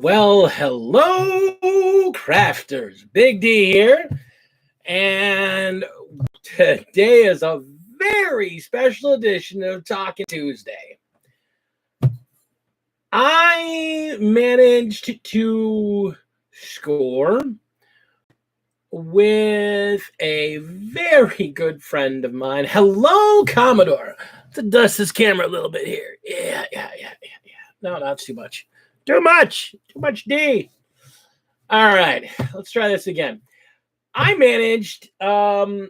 Well, hello, crafters. Big D here. And today is a very special edition of Talkin Tuesday. I managed to score with a very good friend of mine. Hello, Commodore. Let's dust this camera a little bit here. Yeah. No, not too much. Too much D. All right, let's try this again. I managed, a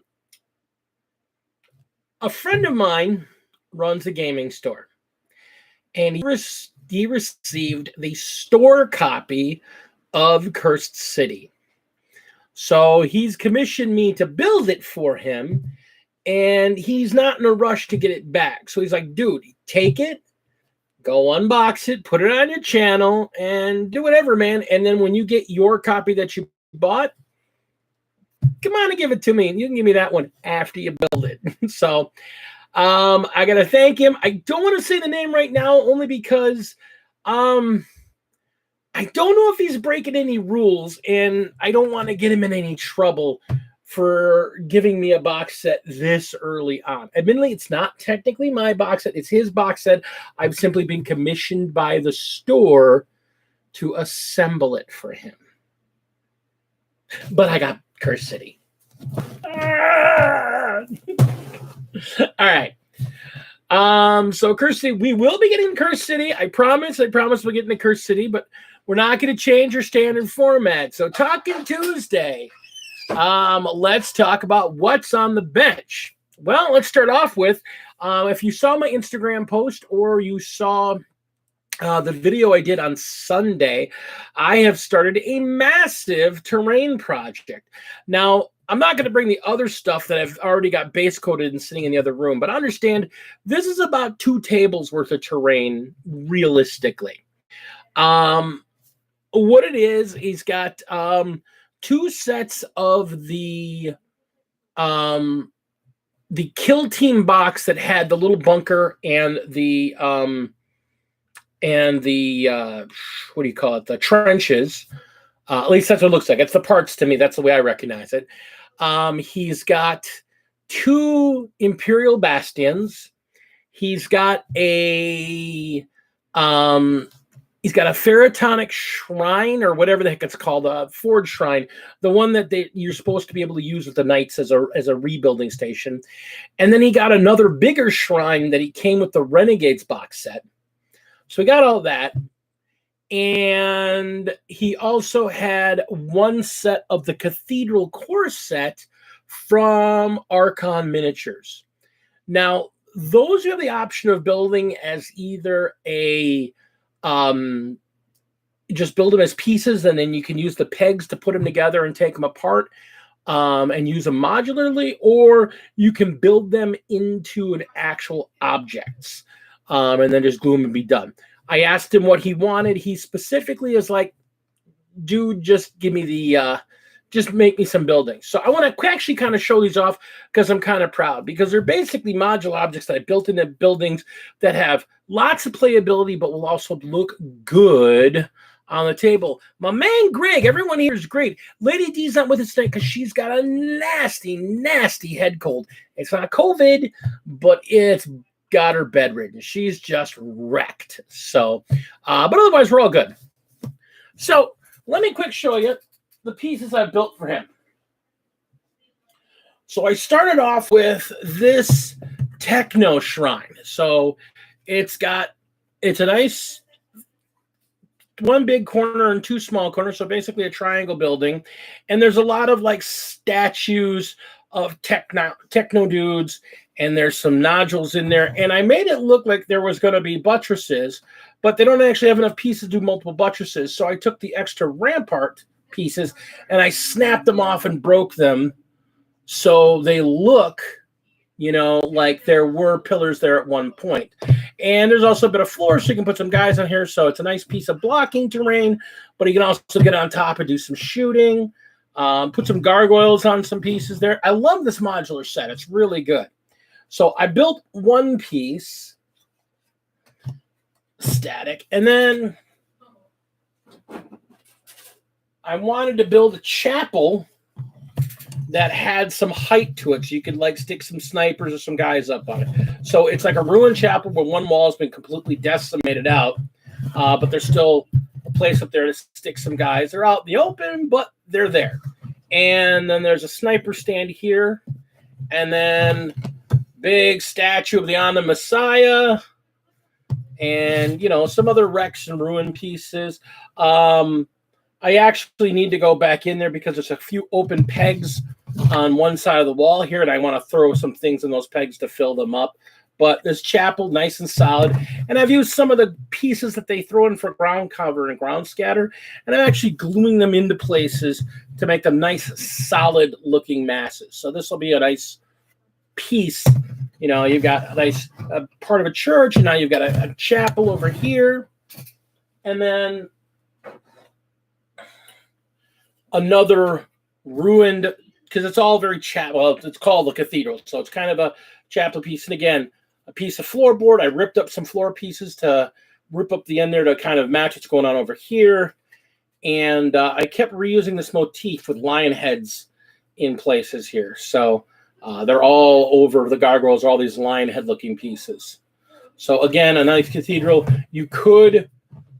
friend of mine runs a gaming store, and he received the store copy of Cursed City. So he's commissioned me to build it for him, and he's not in a rush to get it back. So he's like, dude, take it, go unbox it, put it on your channel, and do whatever, man. And then when you get your copy that you bought, come on and give it to me. You can give me that one after you build it. So I got to thank him. I don't want to say the name right now, only because I don't know if he's breaking any rules, and I don't want to get him in any trouble for giving me a box set this early on. Admittedly, it's not technically my box set. It's his box set. I've simply been commissioned by the store to assemble it for him. But I got Cursed City. All right. So Cursed City, we will be getting Cursed City. I promise we're getting the Cursed City, but we're not going to change our standard format. So Talkin Tuesday. Let's talk about what's on the bench. Well, let's start off with, if you saw my Instagram post or you saw the video I did on Sunday, I have started a massive terrain project. Now, I'm not going to bring the other stuff that I've already got base coated and sitting in the other room, but understand this is about 2 tables worth of terrain realistically. What it is, he's got 2 sets of the kill team box that had the little bunker and the what do you call it? The trenches. At least that's what it looks like. It's the parts to me. That's the way I recognize it. He's got 2 Imperial Bastions. He's got a Pharatonic Shrine, or whatever the heck it's called, a Forge Shrine, the one that you're supposed to be able to use with the Knights as a rebuilding station. And then he got another bigger shrine that he came with the Renegades box set. So we got all that. And he also had 1 set of the Cathedral Core set from Archon Miniatures. Now, those you have the option of building as either a just build them as pieces, and then you can use the pegs to put them together and take them apart and use them modularly, or you can build them into an actual objects and then just glue them and be done. I asked him what he wanted. He specifically is like, dude, just give me the just make me some buildings. So I want to actually kind of show these off because I'm kind of proud, because they're basically modular objects that I built into buildings that have lots of playability, but will also look good on the table. My man Greg, everyone here is great. Lady D's not with us tonight because she's got a nasty head cold. It's not COVID, but it's got her bedridden. She's just wrecked. So, but otherwise we're all good. So let me quick show you the pieces I've built for him. So I started off with this Techno Shrine. So it's a nice 1 big corner and 2 small corners. So basically a triangle building. And there's a lot of like statues of techno dudes, and there's some nodules in there. And I made it look like there was going to be buttresses, but they don't actually have enough pieces to do multiple buttresses. So I took the extra rampart pieces and I snapped them off and broke them so they look, like there were pillars there at one point. And there's also a bit of floor, so you can put some guys on here. So it's a nice piece of blocking terrain, but you can also get on top and do some shooting. Put some gargoyles on some pieces there. I love this modular set. It's really good. So I built 1 piece static, and then I wanted to build a chapel that had some height to it, so you could like stick some snipers or some guys up on it. So it's like a ruined chapel where one wall has been completely decimated out, but there's still a place up there to stick some guys. They're out in the open, but they're there. And then there's a sniper stand here, and then big statue of the Honor Messiah, and some other wrecks and ruin pieces. I actually need to go back in there because there's a few open pegs on one side of the wall here, and I want to throw some things in those pegs to fill them up. But this chapel, nice and solid. And I've used some of the pieces that they throw in for ground cover and ground scatter, and I'm actually gluing them into places to make them nice, solid-looking masses. So this will be a nice piece. You've got a nice part of a church, and now you've got a chapel over here. And then another ruined, because it's all very it's called the cathedral, so it's kind of a chapel piece. And again, a piece of floorboard. I ripped up some floor pieces to rip up the end there to kind of match what's going on over here. And I kept reusing this motif with lion heads in places here. So they're all over the gargoyles, all these lion head looking pieces. So again, a nice cathedral. You could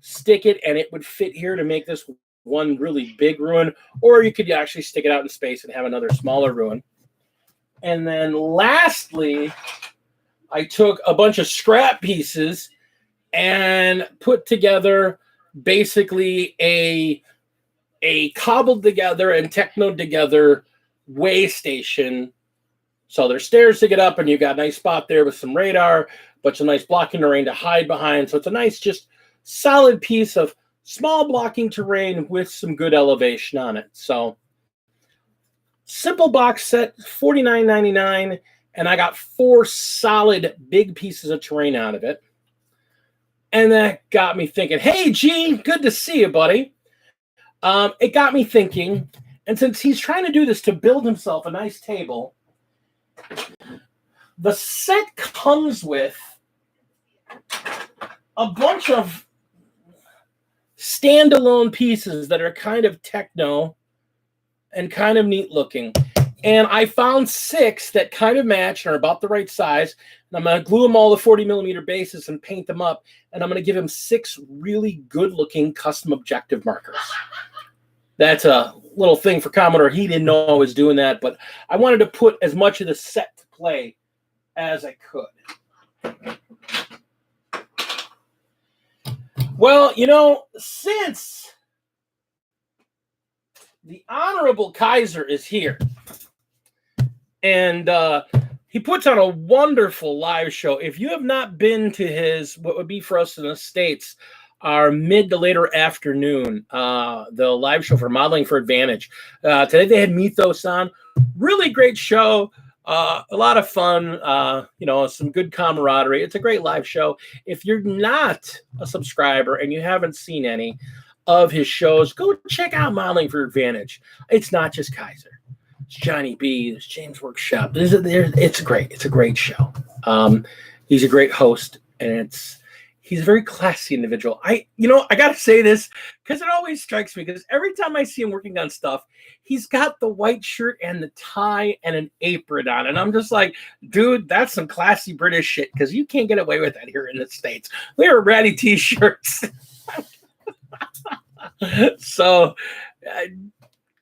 stick it and it would fit here to make this one really big ruin, or you could actually stick it out in space and have another smaller ruin. And then lastly, I took a bunch of scrap pieces and put together basically a cobbled together and technoed together way station. So there's stairs to get up, and you've got a nice spot there with some radar, but some nice blocking terrain to hide behind. So it's a nice, just solid piece of small blocking terrain with some good elevation on it. So simple box set, $49.99, and I got 4 solid big pieces of terrain out of it. And that got me thinking, hey, G, good to see you, buddy. It got me thinking, and since he's trying to do this to build himself a nice table, the set comes with a bunch of standalone pieces that are kind of techno and kind of neat looking. And I found 6 that kind of match and are about the right size. And I'm going to glue them all to 40 millimeter bases and paint them up. And I'm going to give him 6 really good looking custom objective markers. That's a little thing for Commodore. He didn't know I was doing that, but I wanted to put as much of the set to play as I could. Well, since the Honorable Kaiser is here, and he puts on a wonderful live show. If you have not been to his, what would be for us in the States, our mid to later afternoon, the live show for Modeling for Advantage. Today they had Mythos on. Really great show. A lot of fun, some good camaraderie. It's a great live show. If you're not a subscriber and you haven't seen any of his shows, go check out Modeling for Advantage. It's not just Kaiser. It's Johnny B. There's James Workshop. It's great. It's a great show. He's a great host, and he's a very classy individual. I got to say this because it always strikes me, because every time I see him working on stuff, he's got the white shirt and the tie and an apron on. And I'm just like, dude, that's some classy British shit, because you can't get away with that here in the States. We wear ratty T-shirts. So,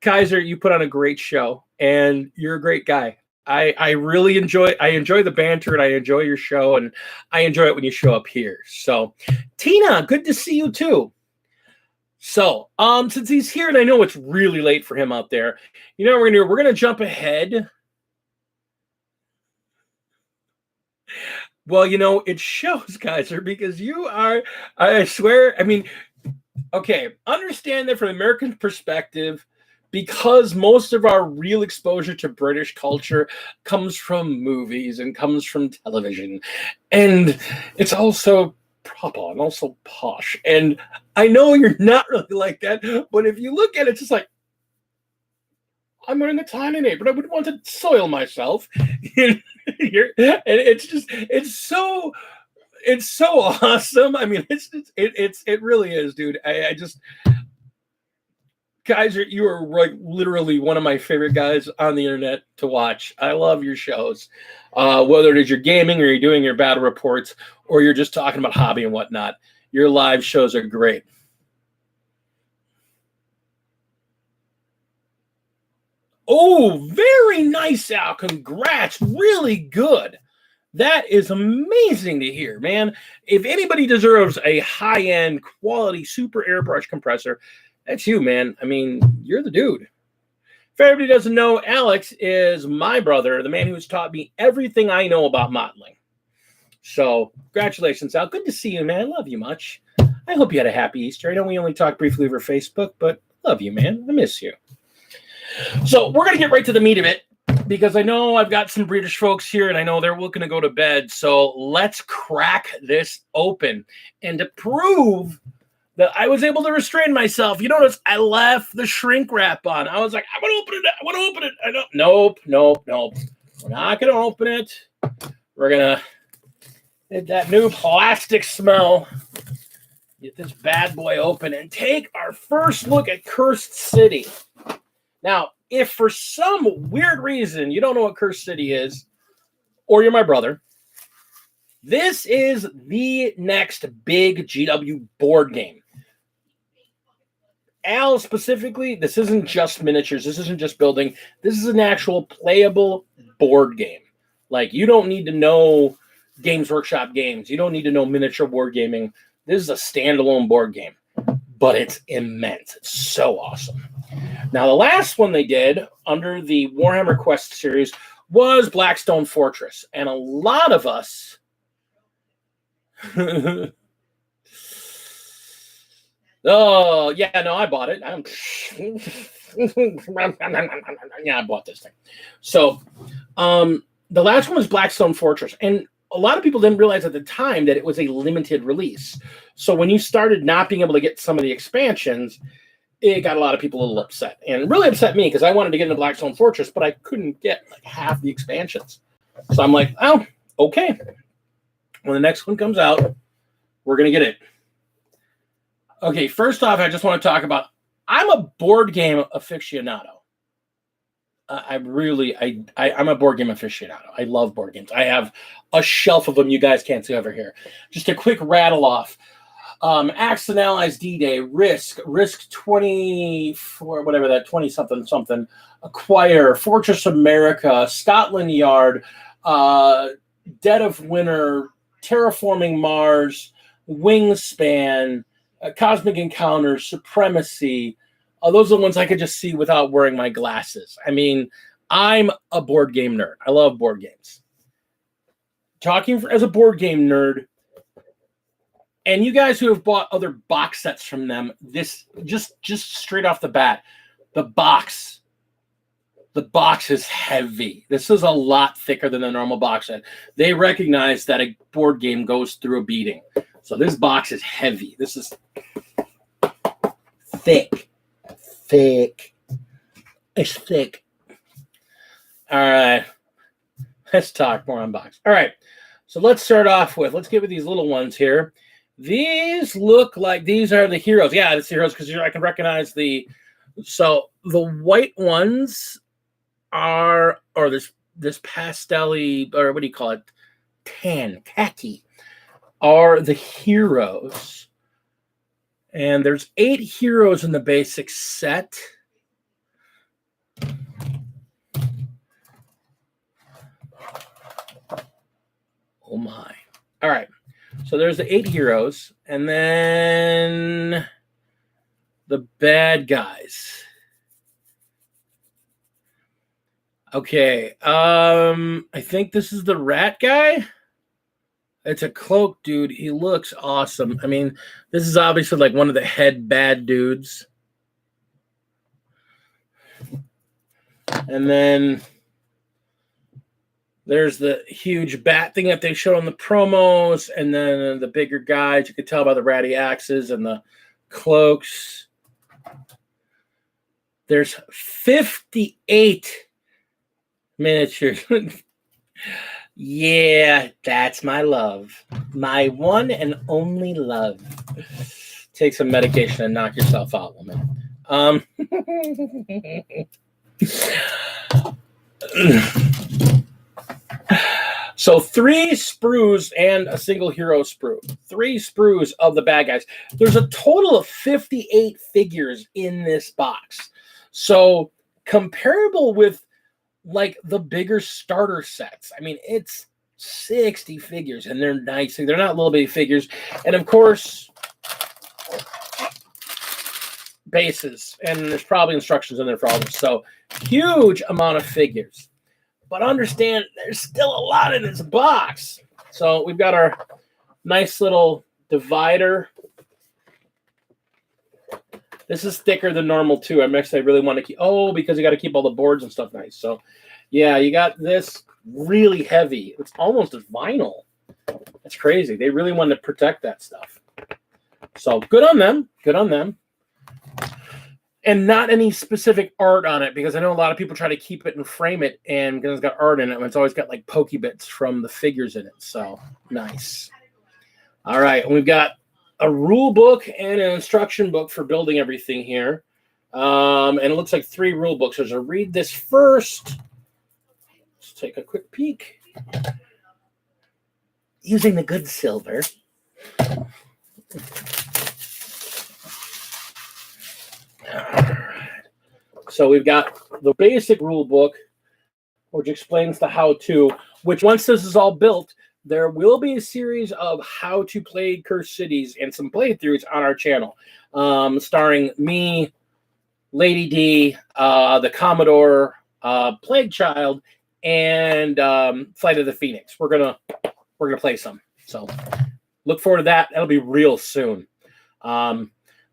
Kaiser, you put on a great show, and you're a great guy. I really enjoy the banter, and I enjoy your show, and I enjoy it when you show up here. So, Tina, good to see you too. So, since he's here, and I know it's really late for him out there, what we're gonna do? We're gonna jump ahead. Well, it shows, Kaiser, because you are, I swear, okay, understand that from the American perspective, because most of our real exposure to British culture comes from movies and comes from television, and it's also proper and also posh. And I know you're not really like that, but if you look at it, it's just like, I'm wearing a tiny name, but I wouldn't want to soil myself. And it's so awesome. It really is, dude. Guys, you are like literally one of my favorite guys on the internet to watch. I love your shows. Whether it is you're gaming or you're doing your battle reports or you're just talking about hobby and whatnot, your live shows are great. Oh, very nice, Al. Congrats. Really good. That is amazing to hear, man. If anybody deserves a high-end, quality, super airbrush compressor, that's you, man. I mean, you're the dude. If everybody doesn't know, Alex is my brother, the man who's taught me everything I know about modeling. So, congratulations, Al. Good to see you, man. I love you much. I hope you had a happy Easter. I know we only talked briefly over Facebook, but love you, man. I miss you. So, we're going to get right to the meat of it, because I know I've got some British folks here, and I know they're looking to go to bed. So, let's crack this open. And to prove that I was able to restrain myself, you notice I left the shrink wrap on. I was like, I want to open it. I want to open it. I don't. Nope. We're not going to open it. We're going to get that new plastic smell. Get this bad boy open and take our first look at Cursed City. Now, if for some weird reason you don't know what Cursed City is, or you're my brother, this is the next big GW board game. Al, specifically, this isn't just miniatures. This isn't just building. This is an actual playable board game. Like, you don't need to know Games Workshop games. You don't need to know miniature board gaming. This is a standalone board game, but it's immense. It's so awesome. Now, the last one they did under the Warhammer Quest series was Blackstone Fortress. And a lot of us... Oh, yeah, no, I bought it. Yeah, I bought this thing. So, the last one was Blackstone Fortress. And a lot of people didn't realize at the time that it was a limited release. So when you started not being able to get some of the expansions, it got a lot of people a little upset. And it really upset me because I wanted to get into Blackstone Fortress, but I couldn't get like half the expansions. So I'm like, oh, okay. When the next one comes out, we're going to get it. Okay, first off, I just want to talk about, I'm a board game aficionado. I'm a board game aficionado. I love board games. I have a shelf of them you guys can't see over here. Just a quick rattle off. Axis and Allies D-Day, Risk 24, whatever that, 20-something, Acquire, Fortress America, Scotland Yard, Dead of Winter, Terraforming Mars, Wingspan, Cosmic Encounters, Supremacy. Those are the ones I could just see without wearing my glasses. I mean, I'm a board game nerd. I love board games. Talking as a board game nerd, and you guys who have bought other box sets from them, this just straight off the bat, the box is heavy. This is a lot thicker than a normal box set. They recognize that a board game goes through a beating. So this box is heavy. This is thick. It's thick. All right. Let's talk more unboxing. All right. So let's start off with, let's get with these little ones here. These look like these are the heroes. Yeah, it's the heroes because I can recognize so the white ones are, or this pastel-y, or what do you call it? Khaki, are the heroes. And there's 8 heroes in the basic set. Oh my. All right. So there's the 8 heroes. And then the bad guys. Okay. I think this is the rat guy. It's a cloak dude. He looks awesome. I mean, this is obviously like one of the head bad dudes. And then there's the huge bat thing that they showed on the promos. And then the bigger guys. You could tell by the ratty axes and the cloaks. There's 58 miniatures. Yeah, that's my love. My one and only love. Take some medication and knock yourself out, woman. So 3 sprues and a single hero sprue. 3 sprues of the bad guys. There's a total of 58 figures in this box. So comparable with like the bigger starter sets. I mean, it's 60 figures and they're nice. They're not little bitty figures. And of course, bases. And there's probably instructions in there for all this. So huge amount of figures. But understand, there's still a lot in this box. So we've got our nice little divider. This is thicker than normal, too. I really want to keep... Oh, because you got to keep all the boards and stuff nice. So, yeah, you got this really heavy. It's almost a vinyl. That's crazy. They really want to protect that stuff. So, good on them. Good on them. And not any specific art on it, because I know a lot of people try to keep it and frame it, and because it's got art in it, and it's always got like pokey bits from the figures in it. So nice. All right, and we've got a rule book and an instruction book for building everything here, and it looks like 3 rule books. So I'll read this first. Let's take a quick peek. Using the good silver. All right. So we've got the basic rule book, which explains the how-to, which once this is all built, there will be a series of how to play Cursed Cities and some playthroughs on our channel, starring me, Lady D, the Commodore, Plague Child, and Flight of the Phoenix. We're gonna play some. So look forward to that. That'll be real soon.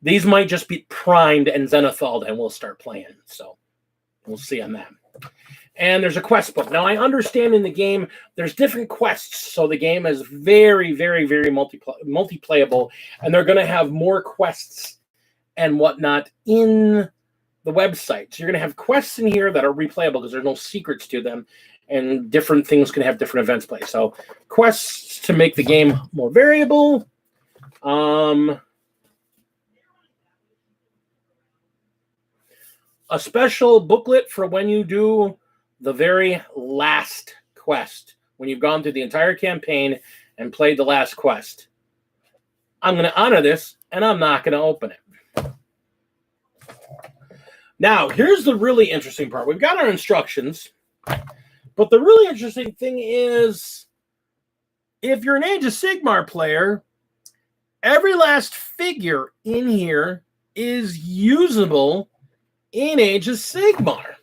These might just be primed and zenithalled, and we'll start playing. So we'll see on that. And there's a quest book. Now, I understand in the game there's different quests, so the game is very, very, very multi-playable, and they're going to have more quests and whatnot in the website. So you're going to have quests in here that are replayable because there's no secrets to them, and different things can have different events play. So quests to make the game more variable. A special booklet for when you do the very last quest, when you've gone through the entire campaign and played the last quest. I'm going to honor this, and I'm not going to open it. Now, here's the really interesting part. We've got our instructions, but the really interesting thing is, if you're an Age of Sigmar player, every last figure in here is usable in Age of Sigmar.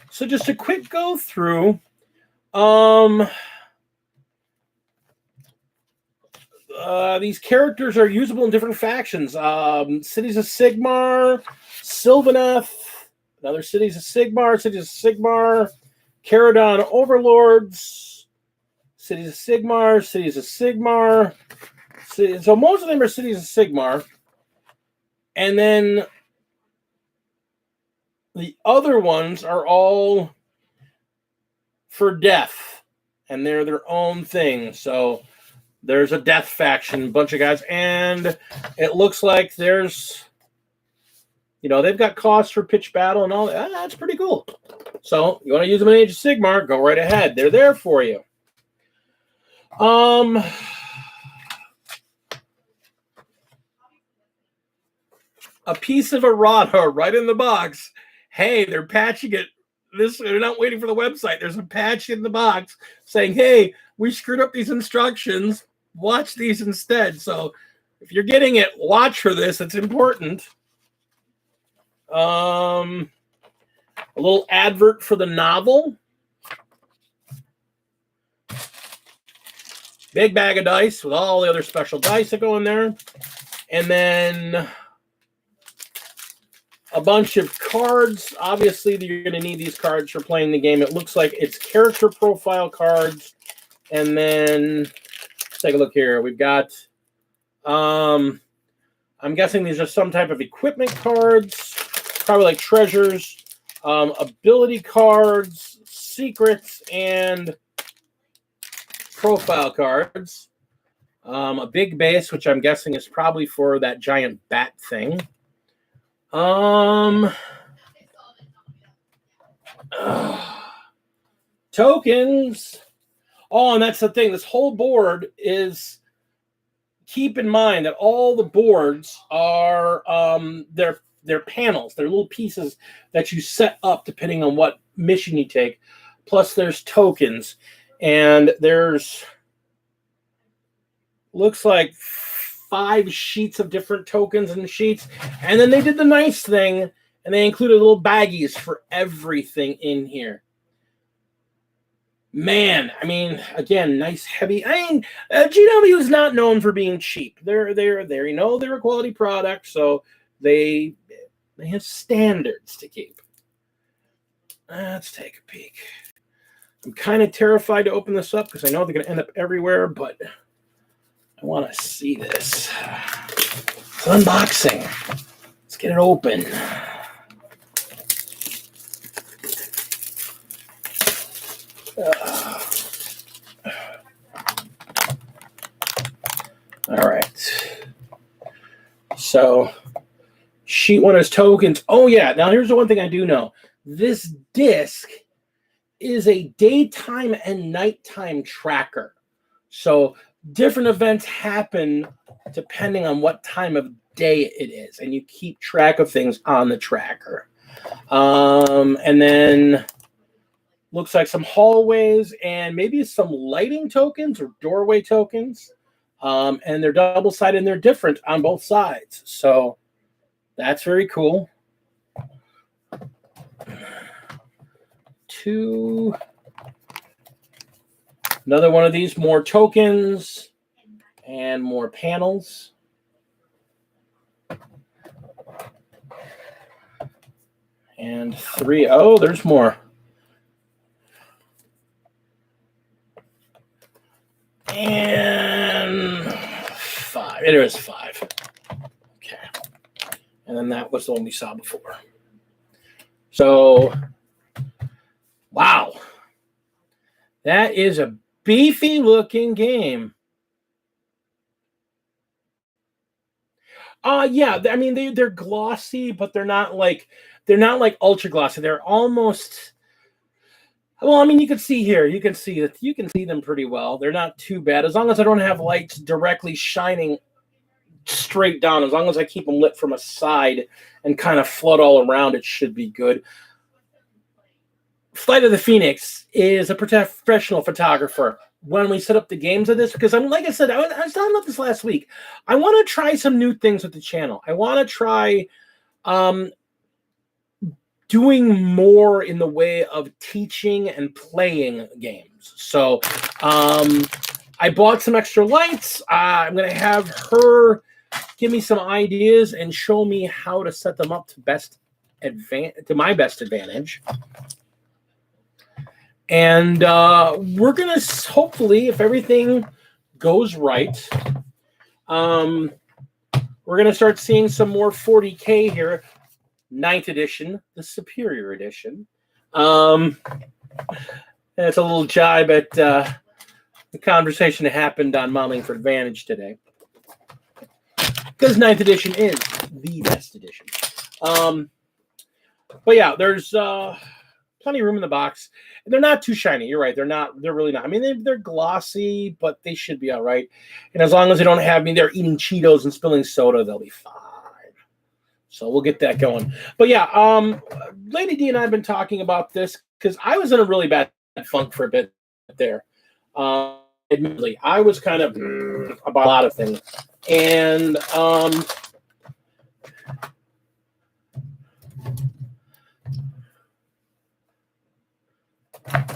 So just a quick go through. These characters are usable in different factions. Cities of Sigmar, Sylvaneth, another Cities of Sigmar, Caradon Overlords, Cities of Sigmar. So most of them are Cities of Sigmar. And then the other ones are all for death, and they're their own thing. So there's a death faction, bunch of guys, and it looks like there's, they've got costs for pitch battle and all that. That's pretty cool. So you want to use them in Age of Sigmar, go right ahead. They're there for you. A piece of errata right in the box. Hey, they're patching it. They're not waiting for the website. There's a patch in the box saying, hey, we screwed up these instructions. Watch these instead. So if you're getting it, watch for this. It's important. A little advert for the novel. Big bag of dice with all the other special dice that go in there. And then a bunch of cards. Obviously, you're going to need these cards for playing the game. It looks like it's character profile cards. And then, let's take a look here. We've got, I'm guessing these are some type of equipment cards, probably like treasures, ability cards, secrets, and profile cards. A big base, which I'm guessing is probably for that giant bat thing. Tokens. Oh, and that's the thing. This whole board is, keep in mind that all the boards are they're panels. They're little pieces that you set up depending on what mission you take. Plus there's tokens. And there's looks like 5 sheets of different tokens and sheets. And then they did the nice thing and they included little baggies for everything in here. Man, I mean, again, nice heavy. I mean, GW is not known for being cheap. They're you know, they're a quality product, so they have standards to keep. Let's take a peek. I'm kind of terrified to open this up because I know they're going to end up everywhere, but I want to see this. It's an unboxing. Let's get it open. All right. So, sheet 1 is tokens. Oh, yeah. Now, here's the one thing I do know. This disc is a daytime and nighttime tracker. So, different events happen depending on what time of day it is. And you keep track of things on the tracker. And then looks like some hallways and maybe some lighting tokens or doorway tokens. And they're double-sided and they're different on both sides. So that's very cool. 2. Another one of these, more tokens and more panels. And 3. Oh, there's more. And 5. It is 5. Okay. And then that was the one we saw before. So, wow. That is a beefy looking game. Yeah, I mean they're glossy, but they're not like ultra glossy. They're almost, well, I mean, you can see here, you can see them pretty well. They're not too bad as long as I don't have lights directly shining straight down. As long as I keep them lit from a side and kind of flood all around, it should be good. Flight of the Phoenix is a professional photographer. When we set up the games of this, because like I said, I was talking about this last week. I want to try some new things with the channel. I want to try doing more in the way of teaching and playing games. So I bought some extra lights. I'm going to have her give me some ideas and show me how to set them up to my best advantage. And we're going to hopefully, if everything goes right, we're going to start seeing some more 40K here. 9th edition, the Superior Edition. It's a little jibe at the conversation that happened on Modeling for Advantage today. Because 9th edition is the best edition. But yeah, there's plenty of room in the box. They're not too shiny. You're right. They're really not. I mean, they're glossy, but they should be all right. And as long as they don't have me there eating Cheetos and spilling soda, they'll be fine. So we'll get that going. But yeah, Lady D and I have been talking about this because I was in a really bad funk for a bit there. Admittedly, I was kind of about a lot of things. And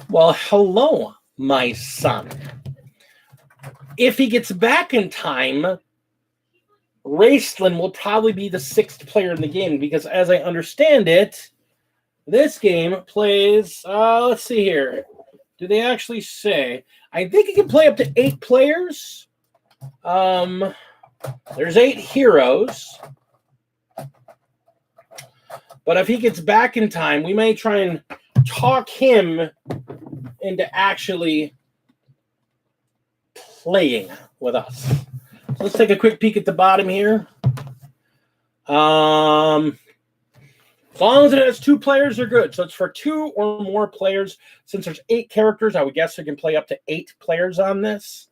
well, hello, my son. If he gets back in time, Raceland will probably be the 6th player in the game because, as I understand it, this game plays, let's see here. Do they actually say? I think it can play up to 8 players. There's 8 heroes. But if he gets back in time, we may try and talk him into actually playing with us. So let's take a quick peek at the bottom here. As long as it has 2 players, they're good. So it's for 2 or more players. Since there's 8 characters, I would guess you can play up to 8 players on this.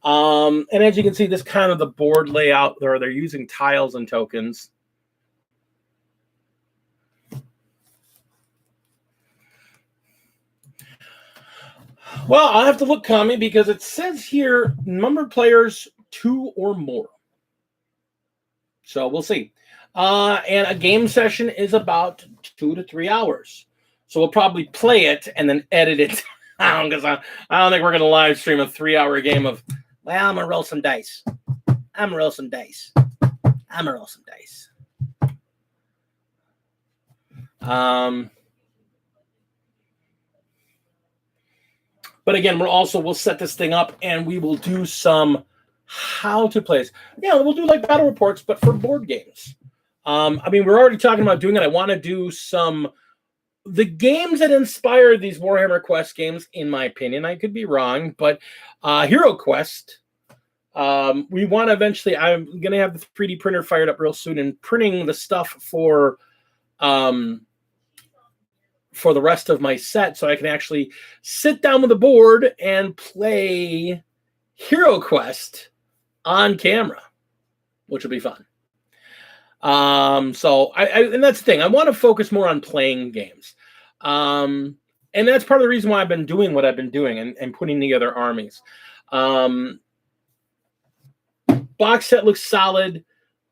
And as you can see, this kind of the board layout there, they're using tiles and tokens. Well, I'll have to look, Kami, because it says here number of players 2 or more. So we'll see. And a game session is about 2 to 3 hours. So we'll probably play it and then edit it down because I don't think we're going to live stream a 3-hour game of, well, I'm going to roll some dice. I'm going to roll some dice. I'm going to roll some dice. But again, we'll set this thing up and we will do some how to play this. Yeah, we'll do like battle reports, but for board games. I mean, we're already talking about doing it. I want to do the games that inspire these Warhammer Quest games, in my opinion. I could be wrong, but Hero Quest, we want to eventually, I'm going to have the 3D printer fired up real soon and printing the stuff for the rest of my set so I can actually sit down with a board and play Hero Quest on camera, which will be fun. So and that's the thing. I want to focus more on playing games. And that's part of the reason why I've been doing what I've been doing and putting together armies. Box set looks solid.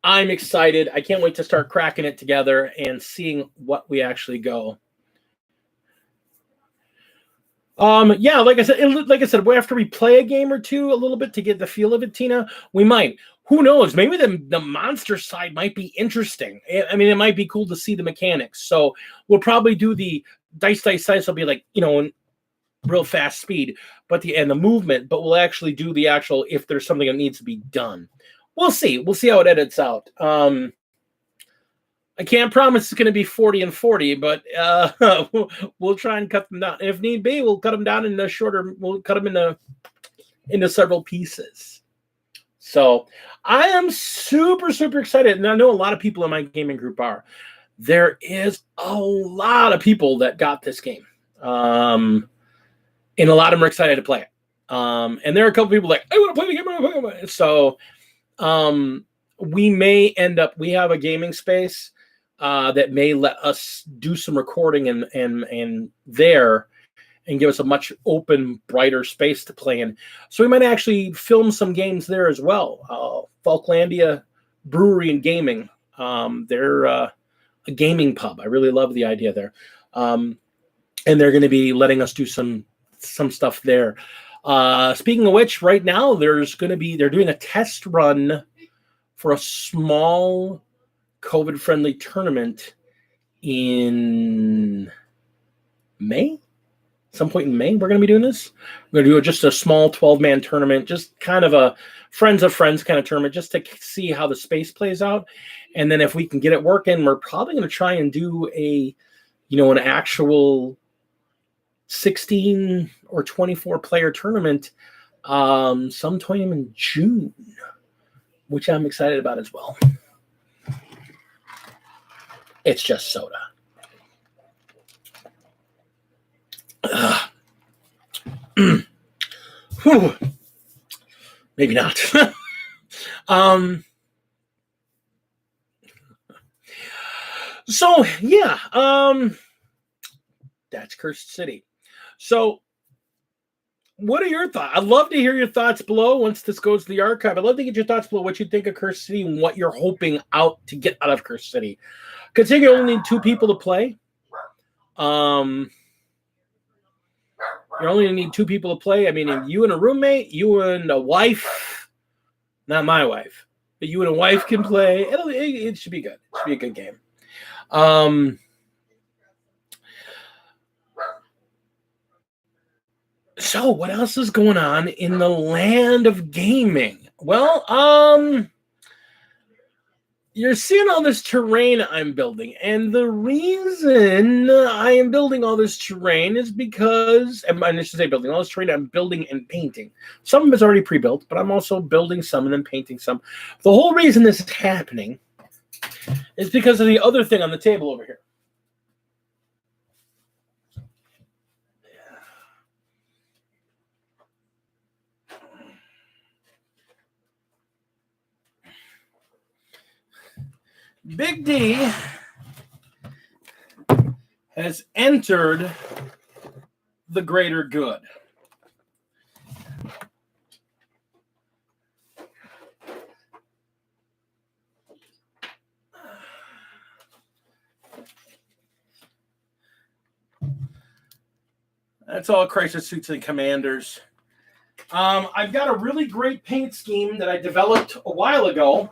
I'm excited. I can't wait to start cracking it together and seeing what we actually go. Yeah, like I said, after we play a game or two a little bit to get the feel of it, Tina, we might. Who knows? Maybe the monster side might be interesting. I mean, it might be cool to see the mechanics. So we'll probably do the dice will be like, in real fast speed, but the movement, but we'll actually do the actual if there's something that needs to be done. We'll see. We'll see how it edits out. I can't promise it's going to be 40 and 40, but we'll try and cut them down. And if need be, we'll cut them down we'll cut them into several pieces. So I am super, super excited. And I know a lot of people in my gaming group are. There is a lot of people that got this game. And a lot of them are excited to play it. And there are a couple people like, I want to play the game. So we have a gaming space that may let us do some recording and there and give us a much open, brighter space to play in. So we might actually film some games there as well. Falklandia Brewery and Gaming. They're a gaming pub. I really love the idea there. And they're going to be letting us do some stuff there. Speaking of which, right now they're doing a test run for a small COVID-friendly tournament in May. Some point in May, we're going to be doing this. We're going to do just a small 12-man tournament, just kind of a friends of friends kind of tournament, just to see how the space plays out. And then if we can get it working, we're probably going to try and do an actual 16 or 24 player tournament sometime in June, which I'm excited about as well. It's just soda. Maybe not. So yeah, that's Cursed City. So what are your thoughts? I'd love to hear your thoughts below once this goes to the archive. I'd love to get your thoughts below, what you think of Cursed City and what you're hoping to get out of Cursed City. Considering you only need 2 people to play, you only need 2 people to play. I mean, you and a roommate, you and a wife, not my wife, but you and a wife can play. It should be good. It should be a good game. So what else is going on in the land of gaming? Well, you're seeing all this terrain I'm building, and the reason I am building all this terrain is because, I should say building all this terrain, I'm building and painting. Some of it is already pre-built, but I'm also building some and then painting some. The whole reason this is happening is because of the other thing on the table over here. Big D has entered the greater good. That's all Crisis Suits and Commanders. I've got a really great paint scheme that I developed a while ago.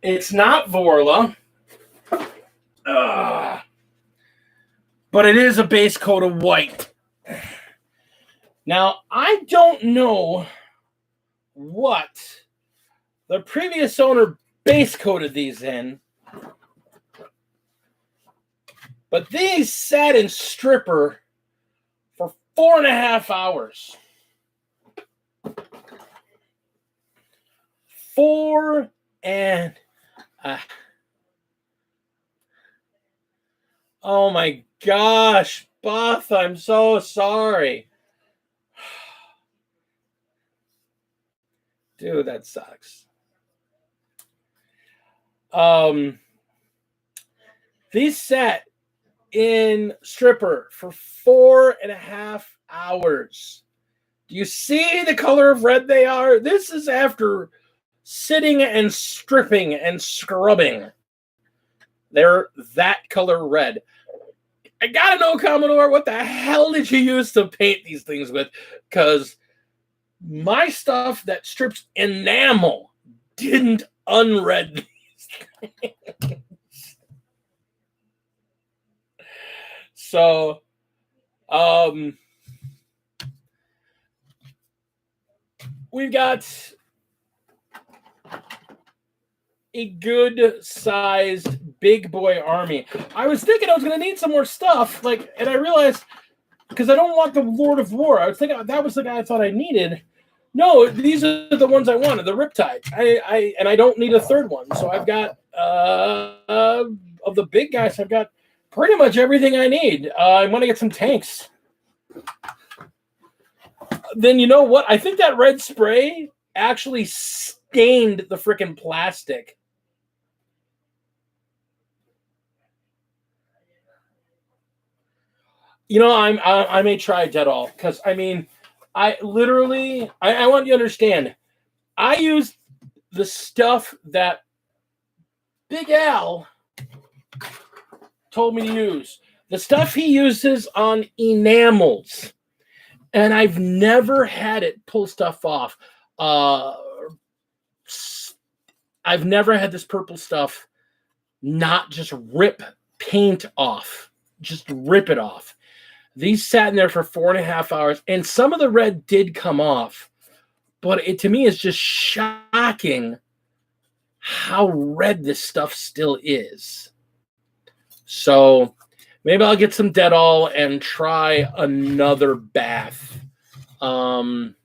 It's not Vorla, but it is a base coat of white. Now, I don't know what the previous owner base coated these in, but these sat in stripper for 4.5 hours. 4 and oh my gosh, Buff, I'm so sorry. Dude, that sucks. These sat in stripper for 4.5 hours. Do you see the color of red they are? This is after sitting and stripping and scrubbing. They're that color red. I gotta know, Commodore, what the hell did you use to paint these things with? Because my stuff that strips enamel didn't unred these things. So, we've got a good-sized big boy army. I was thinking I was going to need some more stuff, and I realized, because I don't want the Lord of War. I was thinking that was the guy I thought I needed. No, these are the ones I wanted, the Riptide. And I don't need a third one. So I've got, of the big guys, I've got pretty much everything I need. I want to get some tanks. Then you know what? I think that red spray actually stained the freaking plastic. You know, I may try Dead All, because I mean, I literally I want you to understand. I used the stuff that Big Al told me to use. The stuff he uses on enamels. And I've never had it pull stuff off. I've never had this purple stuff not just rip paint off. Just rip it off. These sat in there for 4.5 hours, and some of the red did come off. But it, to me, is just shocking how red this stuff still is. So maybe I'll get some Dead All and try another bath. And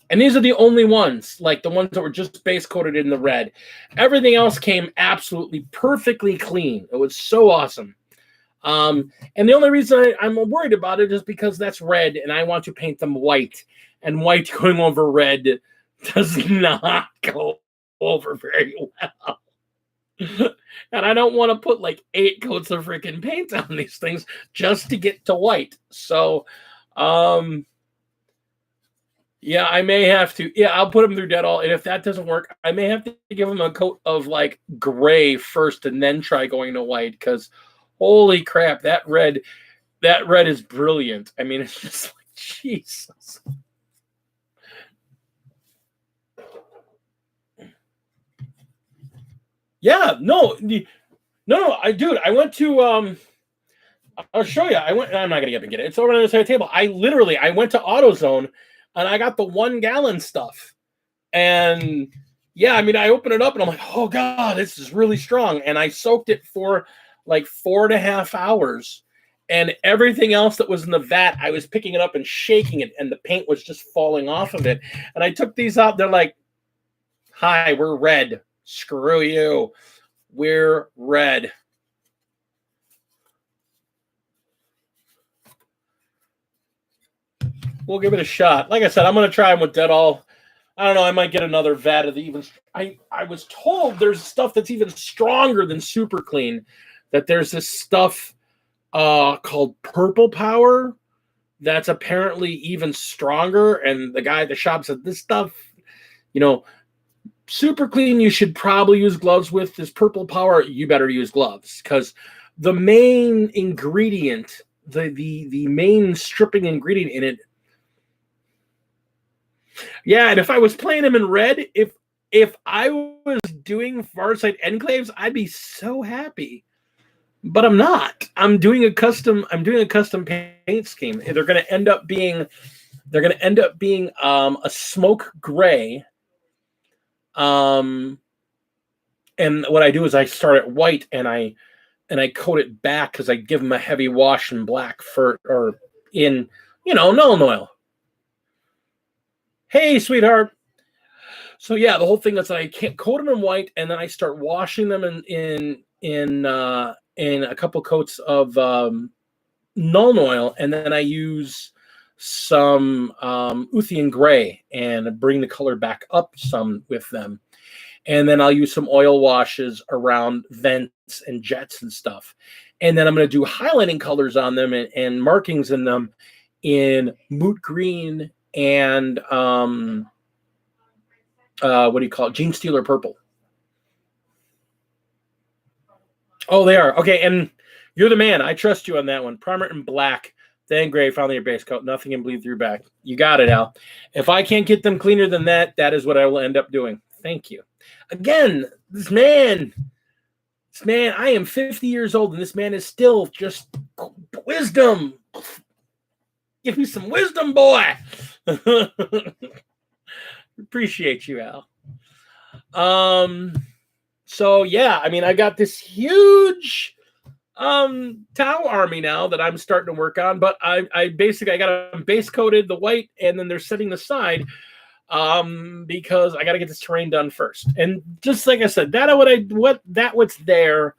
these are the only ones, like the ones that were just base coated in the red. Everything else came absolutely perfectly clean. It was so awesome. And the only reason I'm worried about it is because that's red, and I want to paint them white. And white going over red does not go over very well. And I don't want to put like 8 coats of freaking paint on these things just to get to white. So, yeah, I may have to. Yeah, I'll put them through Dead All. And if that doesn't work, I may have to give them a coat of like gray first and then try going to white, because holy crap, that red is brilliant. I mean, it's just like, Jesus. Yeah, no, I went to, I'll show you. I'm not going to get up and get it. It's over on the other side of the table. I went to AutoZone and I got the 1 gallon stuff. And yeah, I mean, I opened it up and I'm like, oh God, this is really strong. And I soaked it for like 4.5 hours, and everything else that was in the vat, I was picking it up and shaking it, and the paint was just falling off of it. And I took these out. They're like, hi, we're red. Screw you. We're red. We'll give it a shot. Like I said, I'm going to try them with Dettol. I don't know. I might get another vat of the even. I was told there's stuff that's even stronger than Super Clean. That there's this stuff called Purple Power that's apparently even stronger. And the guy at the shop said this stuff, Super Clean you should probably use gloves with. This Purple Power, you better use gloves because the main ingredient, the main stripping ingredient in it. Yeah, and if I was playing him in red, if I was doing Farsight Enclaves, I'd be so happy. But I'm not. I'm doing a custom paint scheme. They're going to end up being a smoke gray. And what I do is I start at white and I coat it back because I give them a heavy wash in black or in Nuln Oil. Hey, sweetheart. So yeah, the whole thing is that I can't coat them in white, and then I start washing them in a couple coats of Nuln Oil, and then I use some Uthien Gray and bring the color back up some with them. And then I'll use some oil washes around vents and jets and stuff. And then I'm going to do highlighting colors on them and markings in them in moot green and what do you call it? Gene Stealer purple. Oh, they are. Okay, and you're the man. I trust you on that one. Primer in black, then gray, finally your base coat. Nothing can bleed through back. You got it, Al. If I can't get them cleaner than that, that is what I will end up doing. Thank you. Again, this man, I am 50 years old, and this man is still just wisdom. Give me some wisdom, boy. Appreciate you, Al. So yeah, I mean, I got this huge towel army now that I'm starting to work on, but I basically got them base coated the white, and then they're setting aside because I got to get this terrain done first. And just like I said, what's there,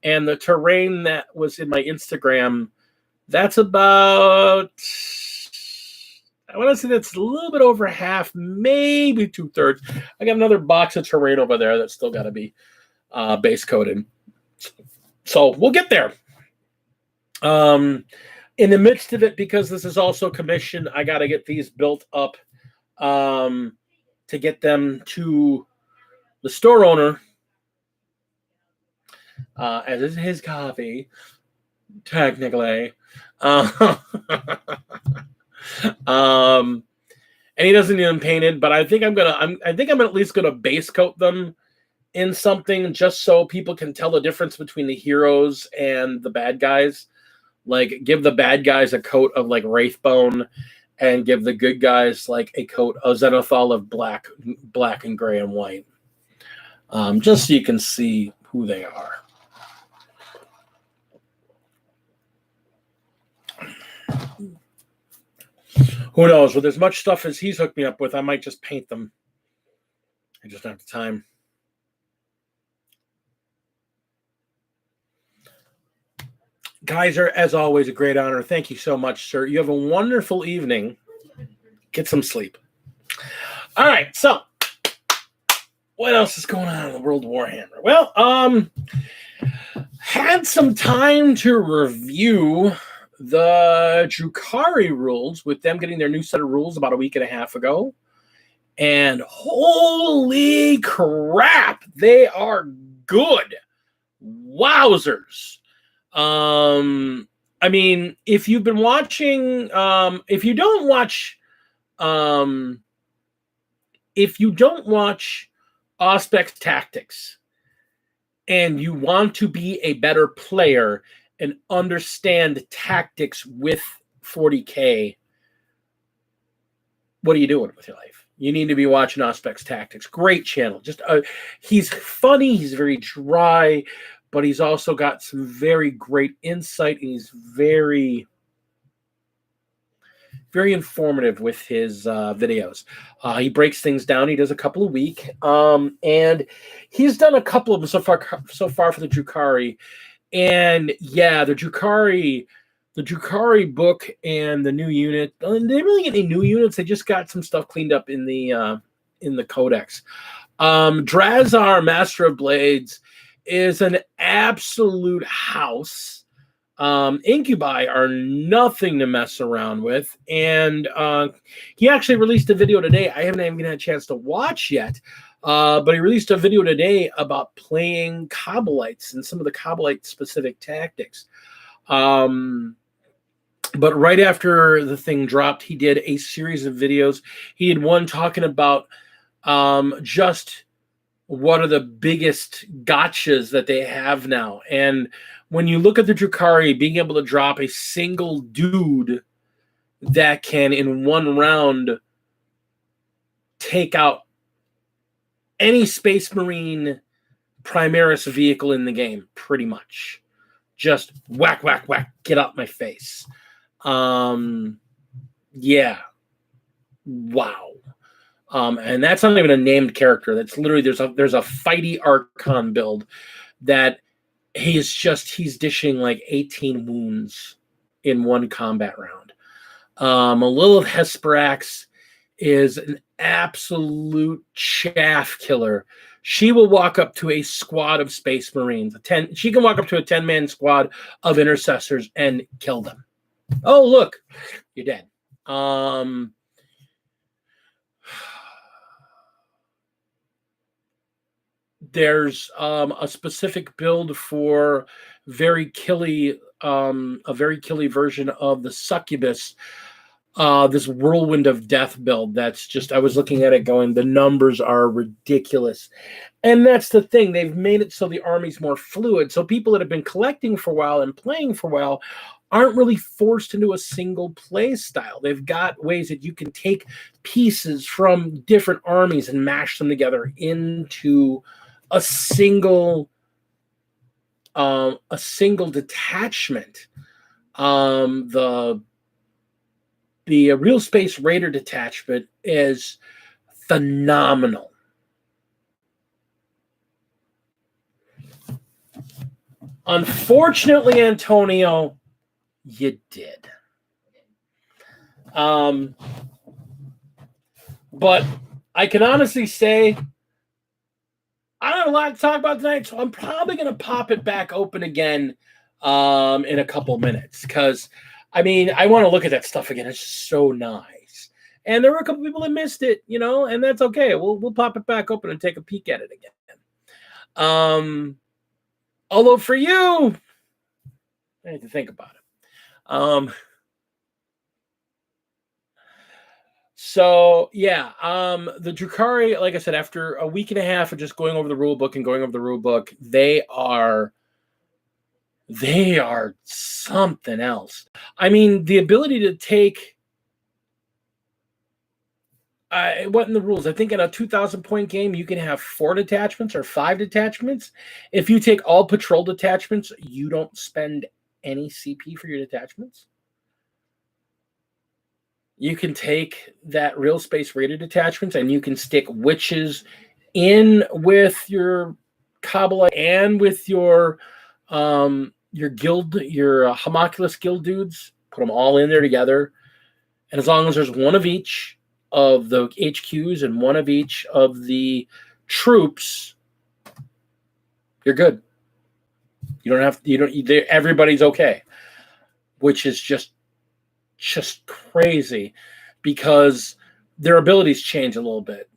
and the terrain that was in my Instagram, that's about, I want to say that's a little bit over half, maybe 2/3. I got another box of terrain over there that's still got to be base coated. So we'll get there. In the midst of it, because this is also commissioned, I got to get these built up to get them to the store owner, as is his coffee, technically. And he doesn't need them painted, but I think I'm at least gonna base coat them in something just so people can tell the difference between the heroes and the bad guys. Like, give the bad guys a coat of like Wraithbone, and give the good guys like a coat of Zenithal of black and gray and white. Just so you can see who they are. Who knows? With as much stuff as he's hooked me up with, I might just paint them. I just don't have the time. Kaiser, as always, a great honor. Thank you so much, sir. You have a wonderful evening. Get some sleep. All right, so what else is going on in the world of Warhammer? Well, had some time to review the Drukhari rules with them getting their new set of rules about a week and a half ago. And holy crap, they are good. Wowzers. I mean, if you've been watching, if you don't watch Auspex Tactics and you want to be a better player and understand tactics with 40K, what are you doing with your life? You need to be watching Auspex Tactics. Great channel. Just he's funny, he's very dry, but he's also got some very great insight, and he's very, very informative with his videos. He breaks things down. He does a couple a week, and he's done a couple of them so far for the Drukhari. And yeah, the Drukhari, the Drukhari book and the new unit. They didn't really get any new units. They just got some stuff cleaned up in the codex. Drazar, Master of Blades, is an absolute house. Incubi are nothing to mess around with. And he actually released a video today. I haven't even had a chance to watch yet. But he released a video today about playing Kabbalites and some of the Kabbalite specific tactics. But right after the thing dropped, he did a series of videos. He did one talking about just what are the biggest gotchas that they have now. And when you look at the Drukhari, being able to drop a single dude that can, in one round, take out any Space Marine Primaris vehicle in the game, pretty much. Just whack, whack, whack, get out my face. Yeah. Wow. And that's not even a named character. That's literally there's a fighty Archon build that he's dishing like 18 wounds in one combat round. A little Hesperax is an absolute chaff killer. She will walk up to a squad of Space Marines. She can walk up to a 10-man squad of intercessors and kill them. Oh, look, you're dead. There's a specific build for a very killy version of the Succubus. This Whirlwind of Death build that's just, I was looking at it going, the numbers are ridiculous. And that's the thing. They've made it so the army's more fluid. So people that have been collecting for a while and playing for a while aren't really forced into a single play style. They've got ways that you can take pieces from different armies and mash them together into a single detachment. The Real Space Raider detachment is phenomenal. Unfortunately, Antonio, you did. But I can honestly say I don't have a lot to talk about tonight, so I'm probably going to pop it back open again in a couple minutes because, I mean, I want to look at that stuff again. It's just so nice. And there were a couple people that missed it, and that's okay. We'll pop it back open and take a peek at it again. Although for you, I need to think about it. So yeah, the Drukhari, like I said, after a week and a half of just going over the rule book, they are something else. I mean, the ability to take what in the rules? I think in a 2,000 point game, you can have 4 detachments or 5 detachments. If you take all patrol detachments, you don't spend any CP for your detachments. You can take that Real Space Raider detachments and you can stick witches in with your Kabbalah and with your guild, your homunculus guild dudes. Put them all in there together. And as long as there's one of each of the HQs and one of each of the troops, you're good. Everybody's okay, which is just crazy because their abilities change a little bit.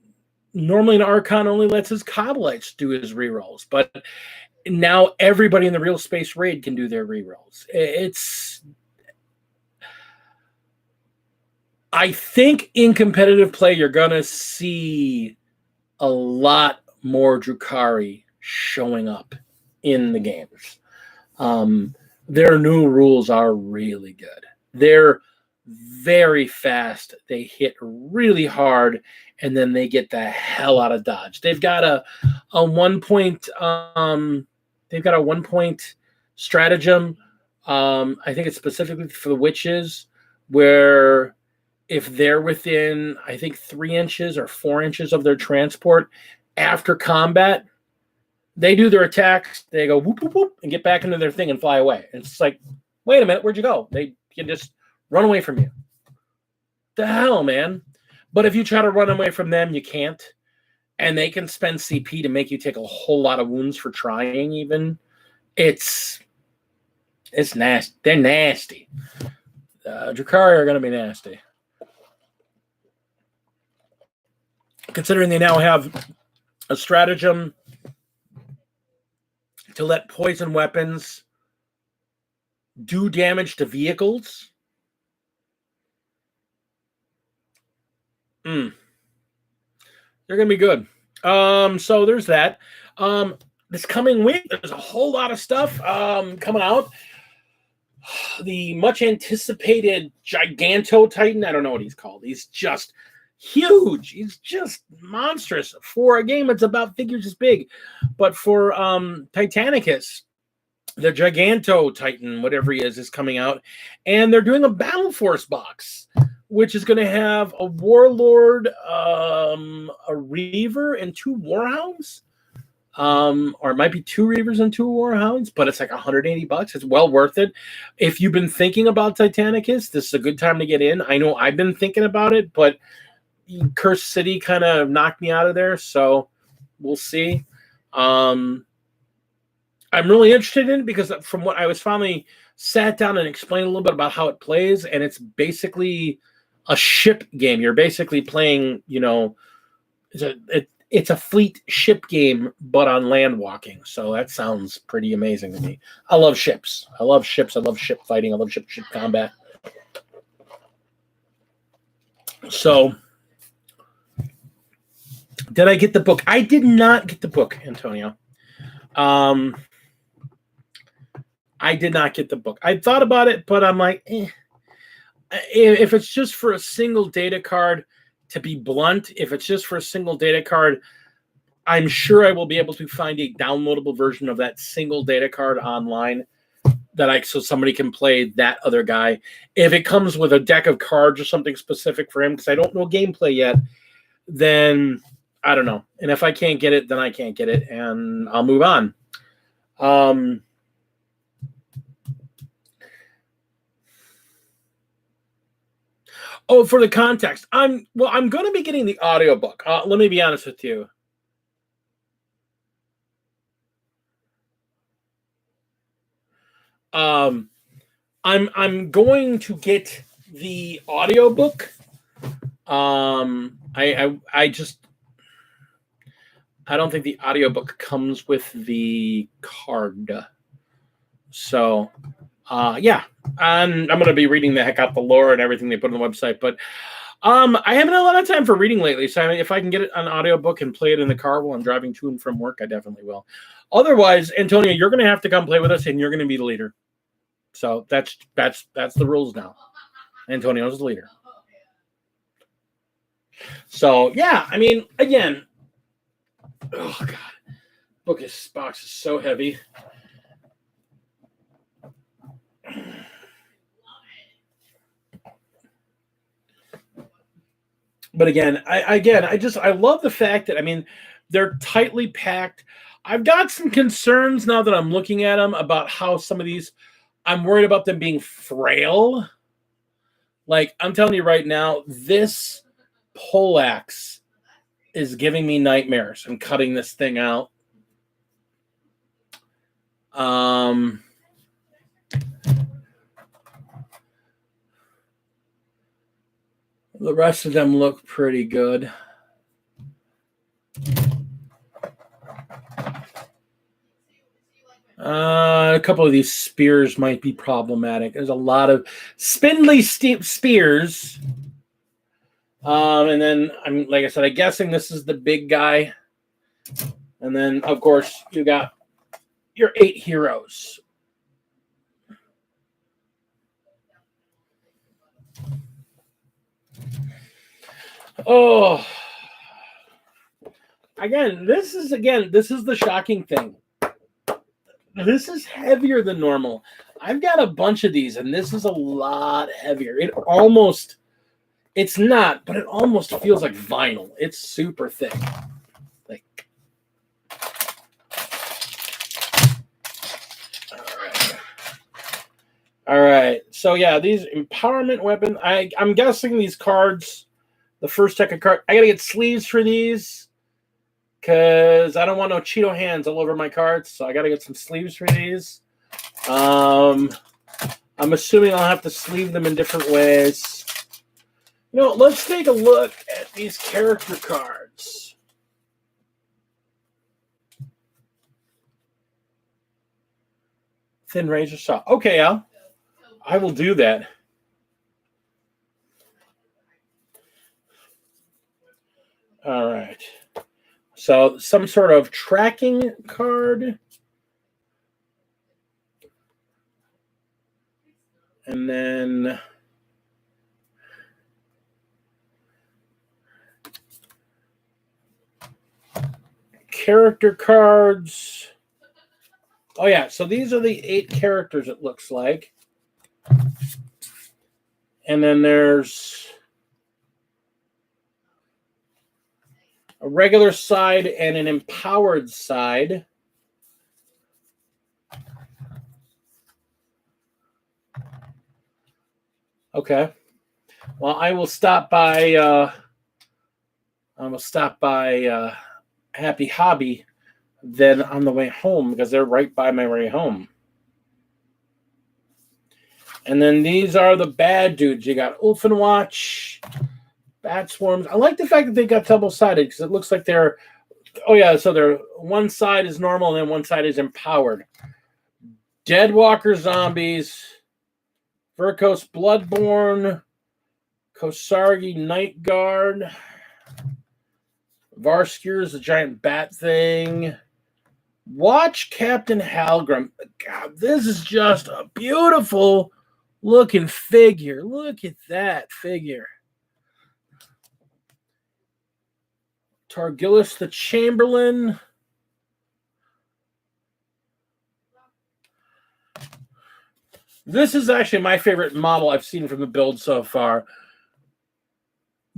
Normally an Archon only lets his Kabbalites do his rerolls, but now everybody in the Real Space Raid can do their rerolls. I think in competitive play, you're going to see a lot more Drukhari showing up in the games. Their new rules are really good. They're very fast. They hit really hard, and then they get the hell out of dodge. They've got a 1 point. They've got a 1 point stratagem. I think it's specifically for the witches, where if they're within, I think 3 inches or 4 inches of their transport after combat, they do their attacks. They go whoop whoop whoop and get back into their thing and fly away. And it's like, wait a minute, where'd you go? They can just run away from you. The hell, man. But if you try to run away from them, you can't. And they can spend CP to make you take a whole lot of wounds for trying even. It's nasty. They're nasty. Drakari are going to be nasty. Considering they now have a stratagem to let poison weapons do damage to vehicles. They're going to be good. So there's that. This coming week, there's a whole lot of stuff coming out. The much anticipated Giganto Titan. I don't know what he's called. He's just huge. He's just monstrous for a game that's about figures as big. But for Titanicus, the Giganto Titan, whatever he is coming out. And they're doing a Battle Force box, which is going to have a Warlord, a Reaver, and 2 Warhounds. Or it might be 2 Reavers and 2 Warhounds, but it's like $180. It's well worth it. If you've been thinking about Titanicus, this is a good time to get in. I know I've been thinking about it, but Cursed City kind of knocked me out of there, so we'll see. I'm really interested in it because from what I was finally sat down and explained a little bit about how it plays, and it's basically a ship game. You're basically playing, it's a fleet ship game, but on land walking. So that sounds pretty amazing to me. I love ships. I love ships. I love ship fighting. I love ship combat. So, did I get the book? I did not get the book, Antonio. I did not get the book. I thought about it, but I'm like, if it's just for a single data card, to be blunt, if it's just for a single data card, I'm sure I will be able to find a downloadable version of that single data card online so somebody can play that other guy. If it comes with a deck of cards or something specific for him, because I don't know gameplay yet, then I don't know. And if I can't get it, then I can't get it, and I'll move on. Oh, for the context, I'm going to be getting the audiobook. Let me be honest with you. I'm going to get the audiobook. I don't think the audiobook comes with the card. So, yeah. I'm going to be reading the heck out the lore and everything they put on the website, but I haven't had a lot of time for reading lately. So if I can get it on audiobook and play it in the car while I'm driving to and from work, I definitely will. Otherwise, Antonio, you're going to have to come play with us, and you're going to be the leader. So that's the rules now. Antonio's the leader. So yeah, I mean, again, oh god, box is so heavy. But again, I love the fact that, I mean, they're tightly packed. I've got some concerns now that I'm looking at them about how some of these, I'm worried about them being frail. Like, I'm telling you right now, this poleaxe is giving me nightmares. I'm cutting this thing out. The rest of them look pretty good. A couple of these spears might be problematic. There's a lot of spindly spears. And then, like I said, I'm guessing this is the big guy. And then, of course, you got your 8 heroes. Oh, this is the shocking thing. This is heavier than normal. I've got a bunch of these, and this is a lot heavier. It's not, but it almost feels like vinyl. It's super thick. Like, All right. So yeah, these empowerment weapon. I'm guessing these cards, the first deck of cards. I gotta get sleeves for these because I don't want no Cheeto hands all over my cards. So I gotta get some sleeves for these. I'm assuming I'll have to sleeve them in different ways. You know, let's take a look at these character cards. Thin razor saw. Okay, Al. I will do that. All right. So some sort of tracking card. And then character cards. Oh, yeah. So these are the 8 characters, it looks like. And then there's a regular side and an empowered side. Okay. Well, I will stop by Happy Hobby then on the way home because they're right by my way home. And then these are the bad dudes. You got Ulfenwatch, Bat Swarms. I like the fact that they got double-sided because it looks like they're... Oh, yeah, so they're one side is normal and then one side is empowered. Deadwalker Zombies, Verkos Bloodborne, Kosargi Night Guard, Varskir's the giant bat thing. Watch Captain Halgrim. God, this is just a beautiful looking figure. Look at that figure. Targillis the Chamberlain. This is actually my favorite model I've seen from the build so far.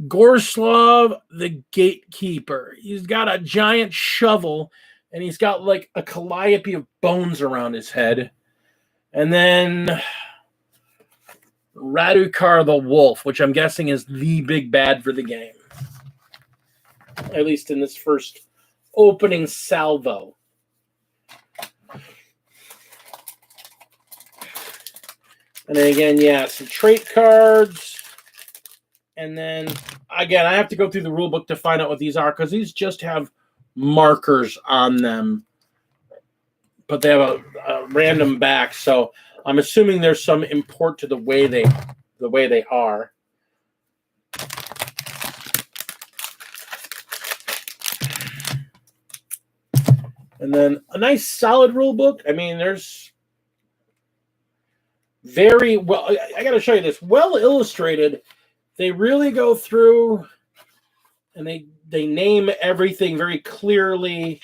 Gorslav the Gatekeeper. He's got a giant shovel, and he's got like a calliope of bones around his head. And then Radukar the Wolf, which I'm guessing is the big bad for the game. At least in this first opening salvo. And then again, yeah, some trait cards. And then, again, I have to go through the rule book to find out what these are because these just have markers on them. But they have a random back, so I'm assuming there's some import to the way they are. And then a nice solid rule book. I mean, there's very well. I got to show you this. Well illustrated. They really go through and they name everything very clearly.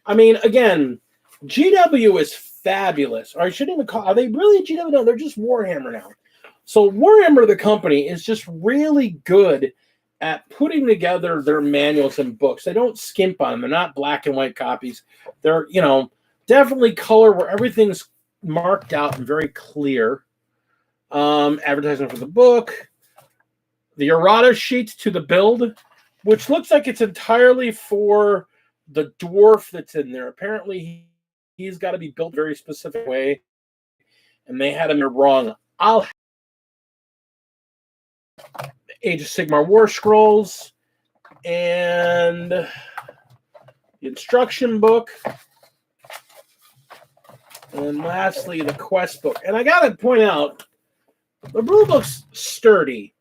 I mean, again, GW is fabulous. Or I shouldn't even call. Are they really GW? No, they're just Warhammer now. So Warhammer, the company, is just really good at putting together their manuals and books. They don't skimp on them. They're not black and white copies. They're, definitely color where everything's marked out and very clear. Advertisement for the book. The errata sheet to the build, which looks like it's entirely for the dwarf that's in there. Apparently, he's got to be built a very specific way, and they had him wrong. I'll Age of Sigmar War Scrolls and the instruction book. And lastly, the quest book. And I got to point out, the rule book's sturdy.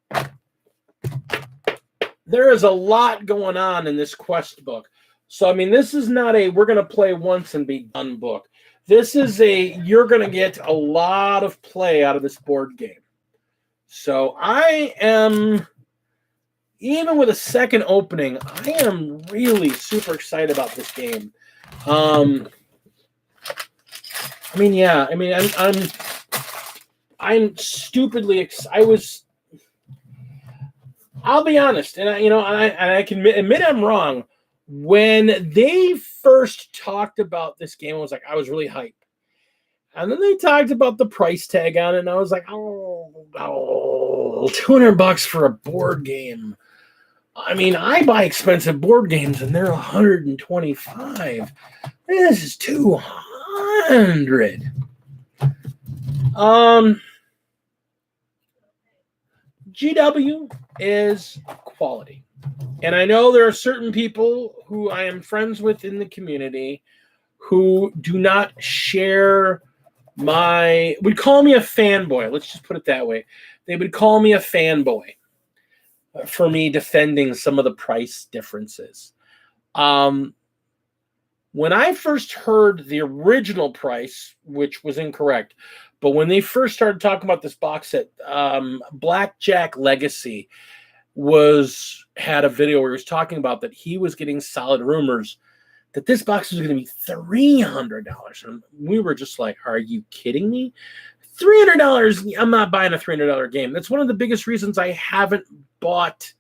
There is a lot going on in this quest book. So, I mean, this is not a we're going to play once and be done book. This is you're going to get a lot of play out of this board game. So I am, even with a second opening, I am really super excited about this game. I'm stupidly excited. I'll be honest, and I can admit I'm wrong. When they first talked about this game, I was really hyped. And then they talked about the price tag on it, and I was like, $200 for a board game. I mean, I buy expensive board games, and they're $125. This is $200. GW is quality. And I know there are certain people who I am friends with in the community who do not share would call me a fanboy. Let's just put it that way. They would call me a fanboy for me defending some of the price differences. When I first heard the original price, which was incorrect, but when they first started talking about this box set, Blackjack Legacy had a video where he was talking about that he was getting solid rumors that this box was going to be $300. And we were just like, are you kidding me? $300? I'm not buying a $300 game. That's one of the biggest reasons I haven't bought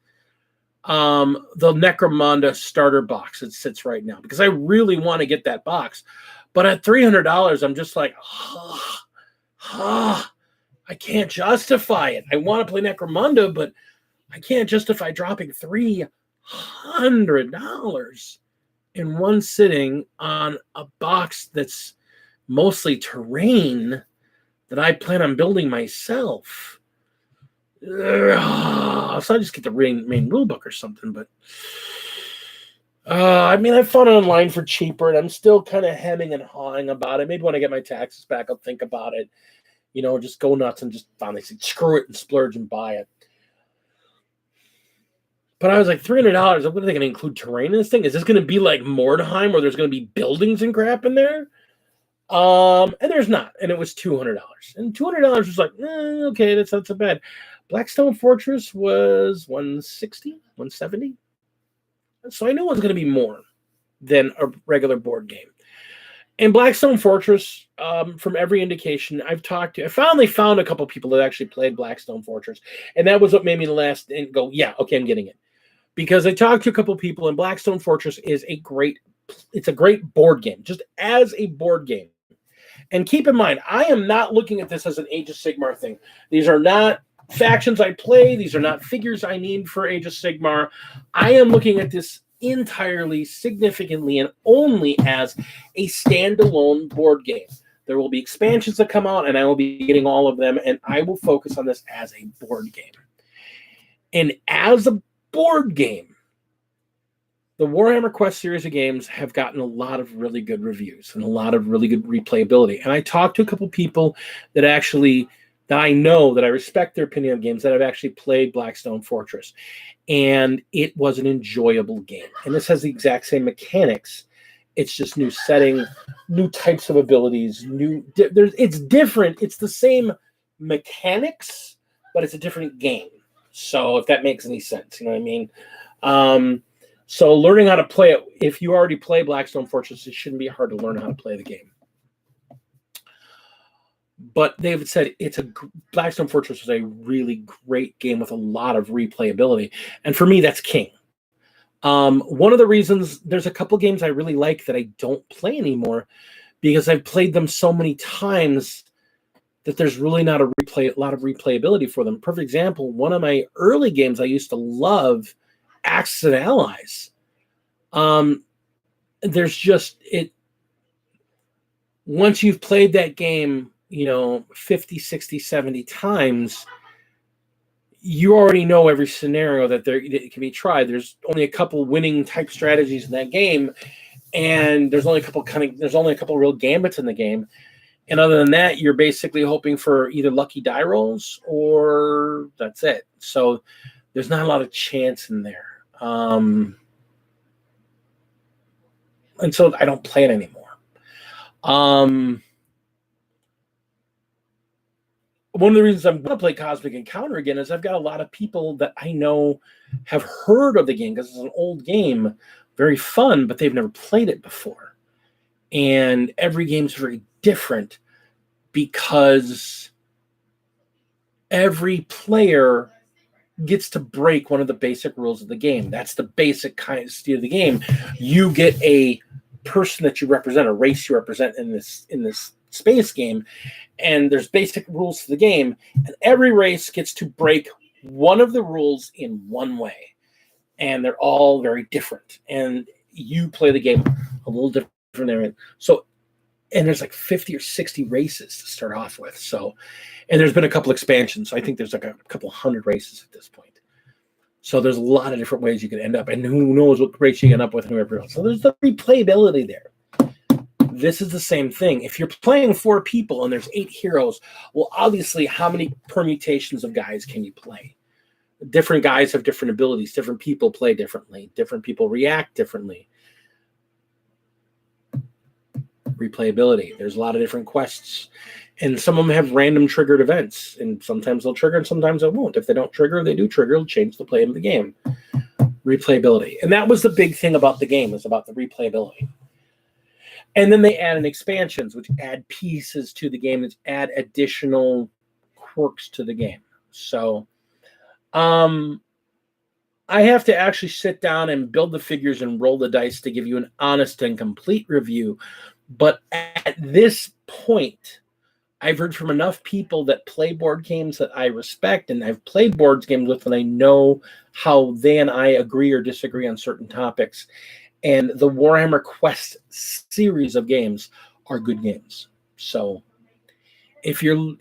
the Necromunda starter box that sits right now, because I really want to get that box. But at $300, I'm just like, I can't justify it. I want to play Necromunda, but I can't justify dropping $300 in one sitting on a box that's mostly terrain that I plan on building myself. So I just get the main rule book or something. But I mean, I found it online for cheaper, and I'm still kind of hemming and hawing about it. Maybe when I get my taxes back, I'll think about it. Just go nuts and just finally say, screw it and splurge and buy it. But I was like, $300. What are they going to include terrain in this thing? Is this going to be like Mordheim, where there's going to be buildings and crap in there? And there's not. And it was $200. And $200 was like, okay, that's not so bad. Blackstone Fortress was $160, $170. So I knew it was going to be more than a regular board game. And Blackstone Fortress, from every indication I finally found a couple people that actually played Blackstone Fortress. And that was what made me go, yeah, okay, I'm getting it. Because I talked to a couple people, and Blackstone Fortress is a great board game, just as a board game. And keep in mind, I am not looking at this as an Age of Sigmar thing. These are not factions I play. These are not figures I need for Age of Sigmar. I am looking at this entirely, significantly, and only as a standalone board game. There will be expansions that come out, and I will be getting all of them, and I will focus on this as a board game. And as a board game, the Warhammer Quest series of games have gotten a lot of really good reviews and a lot of really good replayability. And I talked to a couple people that I know that I respect their opinion of games that have actually played Blackstone Fortress. And it was an enjoyable game. And this has the exact same mechanics. It's just new setting, new types of abilities, it's different. It's the same mechanics, but it's a different game. So if that makes any sense, you know what I mean? So learning how to play it, if you already play Blackstone Fortress, it shouldn't be hard to learn how to play the game. But they've said Blackstone Fortress was a really great game with a lot of replayability. And for me, that's king. One of the reasons, there's a couple games I really like that I don't play anymore because I've played them so many times that there's really not a lot of replayability for them. Perfect example, one of my early games I used to love, Axis and Allies. There's just once you've played that game, 50, 60, 70 times, you already know every scenario that it can be tried. There's only a couple winning type strategies in that game, and there's only a couple real gambits in the game. And other than that, you're basically hoping for either lucky die rolls or that's it. So there's not a lot of chance in there. And so I don't play it anymore. One of the reasons I'm going to play Cosmic Encounter again is I've got a lot of people that I know have heard of the game because it's an old game, very fun, but they've never played it before. And every game's very different because every player gets to break one of the basic rules of the game. That's the basic kind of state of the game. You get a person that you represent, a race you represent in this space game, and there's basic rules to the game, and every race gets to break one of the rules in one way, and they're all very different, and you play the game a little different. So, and there's like 50 or 60 races to start off with. So, and there's been a couple expansions. So I think there's like a couple hundred races at this point. So there's a lot of different ways you can end up, and who knows what race you end up with and whoever else. So there's the replayability there. This is the same thing. If you're playing 4 people and there's 8 heroes, well, obviously, how many permutations of guys can you play? Different guys have different abilities. Different people play differently. Different people react differently. Replayability. There's a lot of different quests. And some of them have random triggered events. And sometimes they'll trigger and sometimes they won't. If they don't trigger, they do trigger. It'll change the play of the game. Replayability. And that was the big thing about the game, was about the replayability. And then they add in expansions, which add pieces to the game, that add additional quirks to the game. So I have to actually sit down and build the figures and roll the dice to give you an honest and complete review. But at this point, I've heard from enough people that play board games that I respect, and I've played board games with, and I know how they and I agree or disagree on certain topics. And the Warhammer Quest series of games are good games. So if you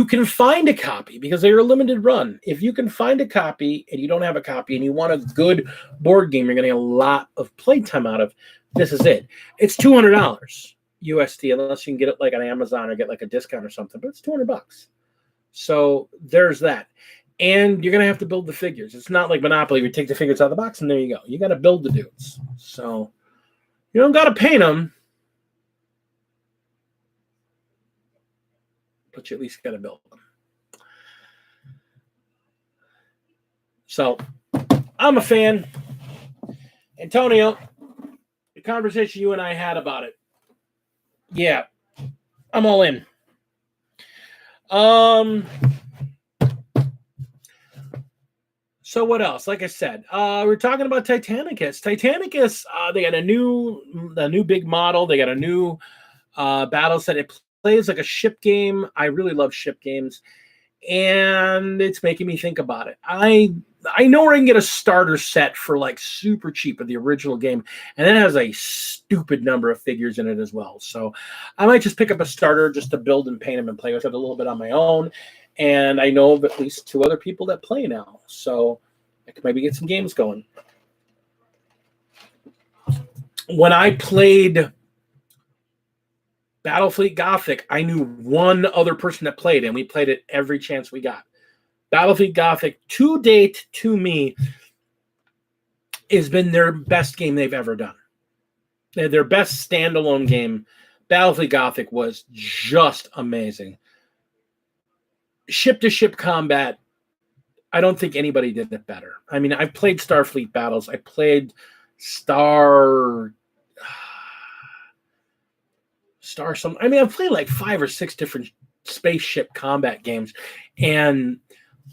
can find a copy, because they're a limited run, if you can find a copy and you don't have a copy and you want a good board game you're going to get a lot of playtime out of, this is it. It's $200 USD, unless you can get it like on Amazon or get like a discount or something, but it's $200. So there's that. And you're going to have to build the figures. It's not like Monopoly. You take the figures out of the box, and there you go. You got to build the dudes. So you don't got to paint them, but you at least got to build them. So I'm a fan. Antonio, the conversation you and I had about it. Yeah, I'm all in. So what else? Like I said, we're talking about Titanicus. Titanicus, they got a new big model. They got a new battle set. It plays like a ship game. I really love ship games, and it's making me think about it. I know where I can get a starter set for like super cheap of the original game, and it has a stupid number of figures in it as well. So I might just pick up a starter just to build and paint them and play with it a little bit on my own. And I know of at least 2 other people that play now. So I could maybe get some games going. When I played Battlefleet Gothic, I knew one other person that played, and we played it every chance we got. Battlefleet Gothic, to date, to me, has been their best game they've ever done. Their best standalone game. Battlefleet Gothic was just amazing. Ship-to-ship combat, I don't think anybody did it better. I mean, I've played Starfleet battles. I played I've played like 5 or 6 different spaceship combat games. And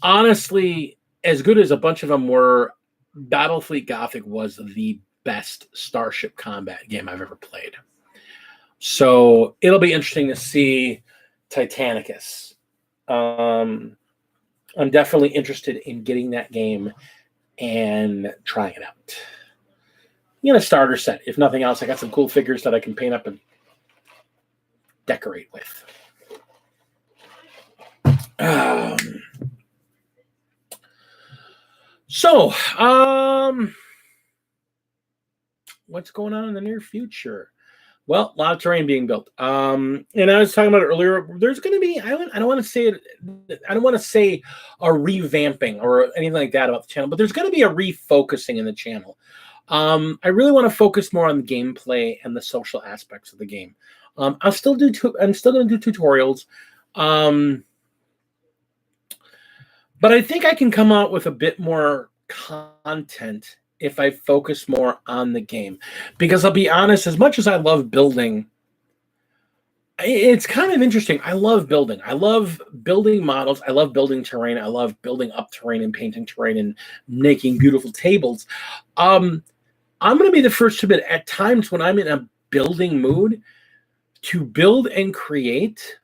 honestly, as good as a bunch of them were, Battlefleet Gothic was the best starship combat game I've ever played. So it'll be interesting to see Titanicus. I'm definitely interested in getting that game and trying it out. In a starter set, if nothing else. I got some cool figures that I can paint up and decorate with. What's going on in the near future? Well, a lot of terrain being built. And I was talking about it earlier. There's going to be, I don't want to say a revamping or anything like that about the channel, but there's going to be a refocusing in the channel. I really want to focus more on the gameplay and the social aspects of the game. I'm still going to do tutorials. But I think I can come out with a bit more content if I focus more on the game. Because I'll be honest, as much as I love building, it's kind of interesting. I love building. I love building models. I love building terrain. I love building up terrain and painting terrain and making beautiful tables. I'm going to be the first to admit, at times when I'm in a building mood, to build and create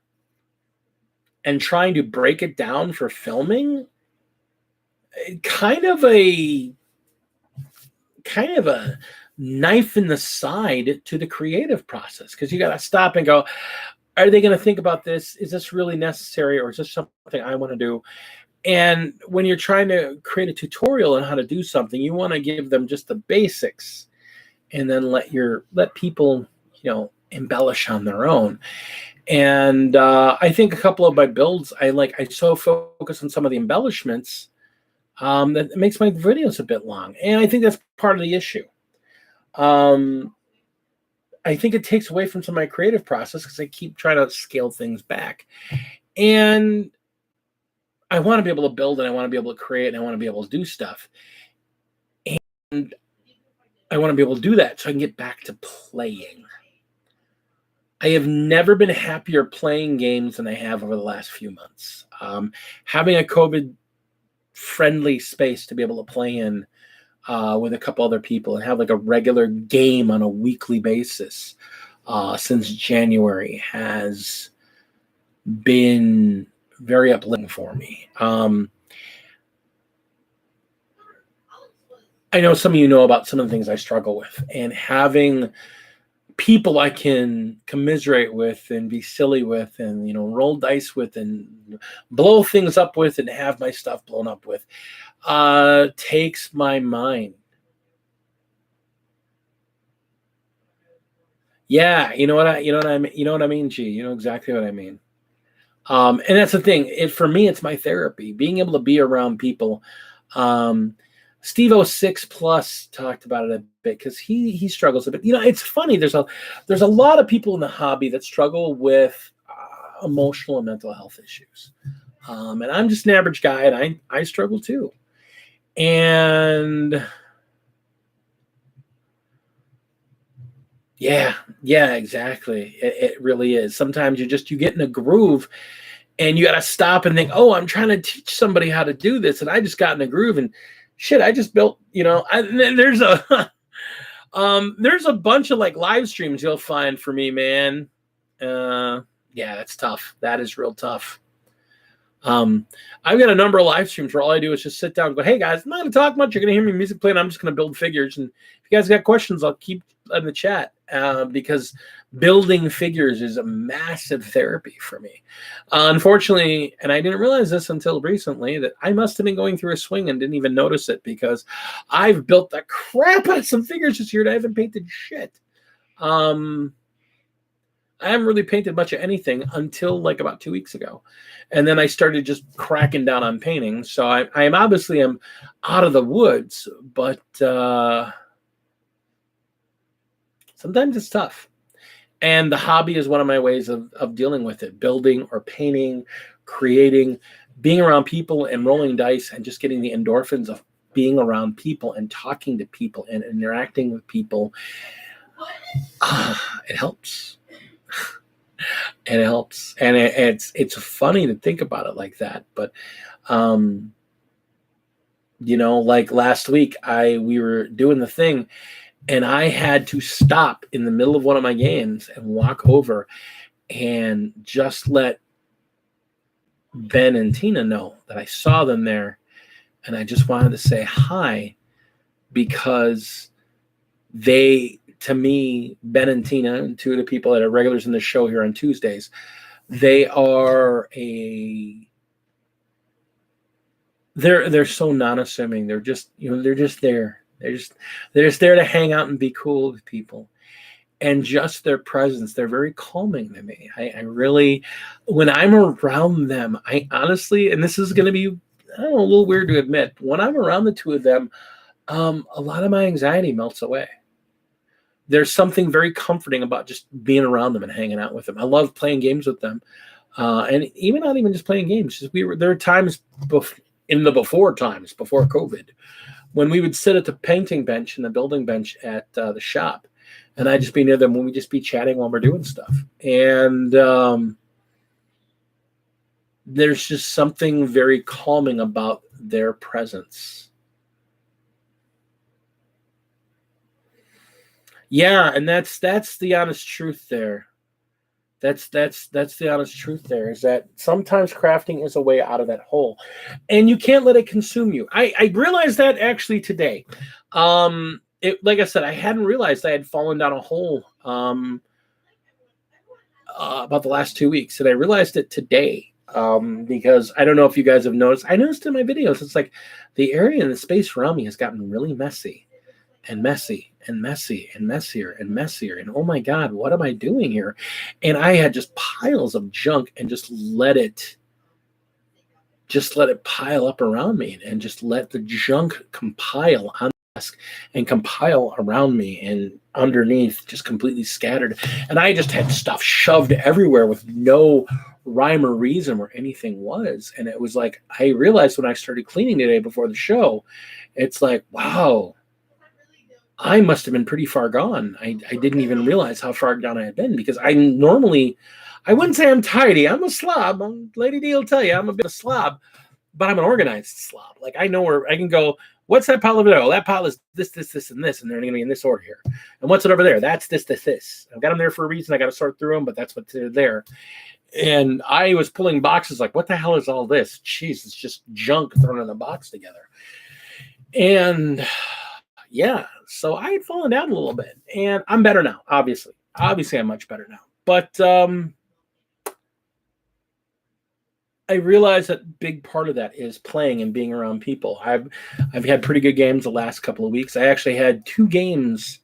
and trying to break it down for filming, kind of a knife in the side to the creative process, because you got to stop and go, are they going to think about this? Is this really necessary, or is this something I want to do? And when you're trying to create a tutorial on how to do something, you want to give them just the basics and then let people, embellish on their own. And I think a couple of my builds, I so focus on some of the embellishments that it makes my videos a bit long. And I think that's part of the issue. I think it takes away from some of my creative process because I keep trying to scale things back. And I want to be able to build, and I want to be able to create, and I want to be able to do stuff. And I want to be able to do that so I can get back to playing. I have never been happier playing games than I have over the last few months. Having a COVID-friendly space to be able to play in with a couple other people and have like a regular game on a weekly basis since January has been very uplifting for me. I know some of you know about some of the things I struggle with, and having people I can commiserate with and be silly with and, roll dice with and blow things up with and have my stuff blown up with takes my mind. Yeah, you know what I mean, G. You know exactly what I mean. And that's the thing. For me, it's my therapy. Being able to be around people. Steve 06 Plus talked about it a bit because he struggles a bit. It's funny. There's a lot of people in the hobby that struggle with emotional and mental health issues. And I'm just an average guy, and I struggle too. And yeah, exactly. It really is. Sometimes you get in a groove and you got to stop and think, oh, I'm trying to teach somebody how to do this. And I just got in a groove and shit, I just built, there's a, there's a bunch of like live streams you'll find for me, man. Yeah, that's tough. That is real tough. I've got a number of live streams where all I do is just sit down and go, hey guys, I'm not going to talk much. You're going to hear me music playing. I'm just going to build figures. And if you guys got questions, I'll keep in the chat because building figures is a massive therapy for me. Unfortunately, and I didn't realize this until recently, that I must have been going through a swing and didn't even notice it because I've built the crap out of some figures this year and I haven't painted shit. I haven't really painted much of anything until like about 2 weeks ago. And then I started just cracking down on painting. So I am obviously out of the woods, but sometimes it's tough. And the hobby is one of my ways of dealing with it. Building or painting, creating, being around people and rolling dice and just getting the endorphins of being around people and talking to people and interacting with people. It helps. It helps, and it's funny to think about it like that. But like last week, we were doing the thing, and I had to stop in the middle of one of my games and walk over and just let Ben and Tina know that I saw them there, and I just wanted to say hi because to me, Ben and Tina, and two of the people that are regulars in the show here on Tuesdays, they are they're so non-assuming. They're just they're just there. They're just there to hang out and be cool with people. And just their presence, they're very calming to me. I really, when I'm around them, I honestly, and this is going to be a little weird to admit, when I'm around the two of them, a lot of my anxiety melts away. There's something very comforting about just being around them and hanging out with them. I love playing games with them. And even not even just playing games. Just there are times before COVID, when we would sit at the painting bench and the building bench at the shop, and I'd just be near them when we'd just be chatting while we're doing stuff. And there's just something very calming about their presence. Yeah, and that's the honest truth there. That's the honest truth. There is that sometimes crafting is a way out of that hole, and you can't let it consume you. I realized that actually today. Like I said, I hadn't realized I had fallen down a hole about the last 2 weeks, and I realized it today because I don't know if you guys have noticed. I noticed in my videos, it's like the area and the space around me has gotten really messy and messy and messy and messier and messier. And oh my God, what am I doing here? And I had just piles of junk and just let it pile up around me and just let the junk compile on the desk and compile around me and underneath, just completely scattered. And I just had stuff shoved everywhere with no rhyme or reason where anything was. And it was like, I realized when I started cleaning today before the show, it's like, wow, I must have been pretty far gone. I didn't even realize how far gone I had been, because I wouldn't say I'm tidy. I'm a slob. Lady D will tell you I'm a bit of a slob, but I'm an organized slob. Like, I know where I can go. What's that pile over there? Oh, that pile is this, and this, and they're going to be in this order here. And what's it over there? That's this. I've got them there for a reason. I got to sort through them, but that's what's there. And I was pulling boxes like, what the hell is all this? Jeez, it's just junk thrown in a box together. And yeah, so I had fallen down a little bit, and I'm better now. Obviously, I'm much better now. But I realize that a big part of that is playing and being around people. I've had pretty good games the last couple of weeks. I actually had 2 games,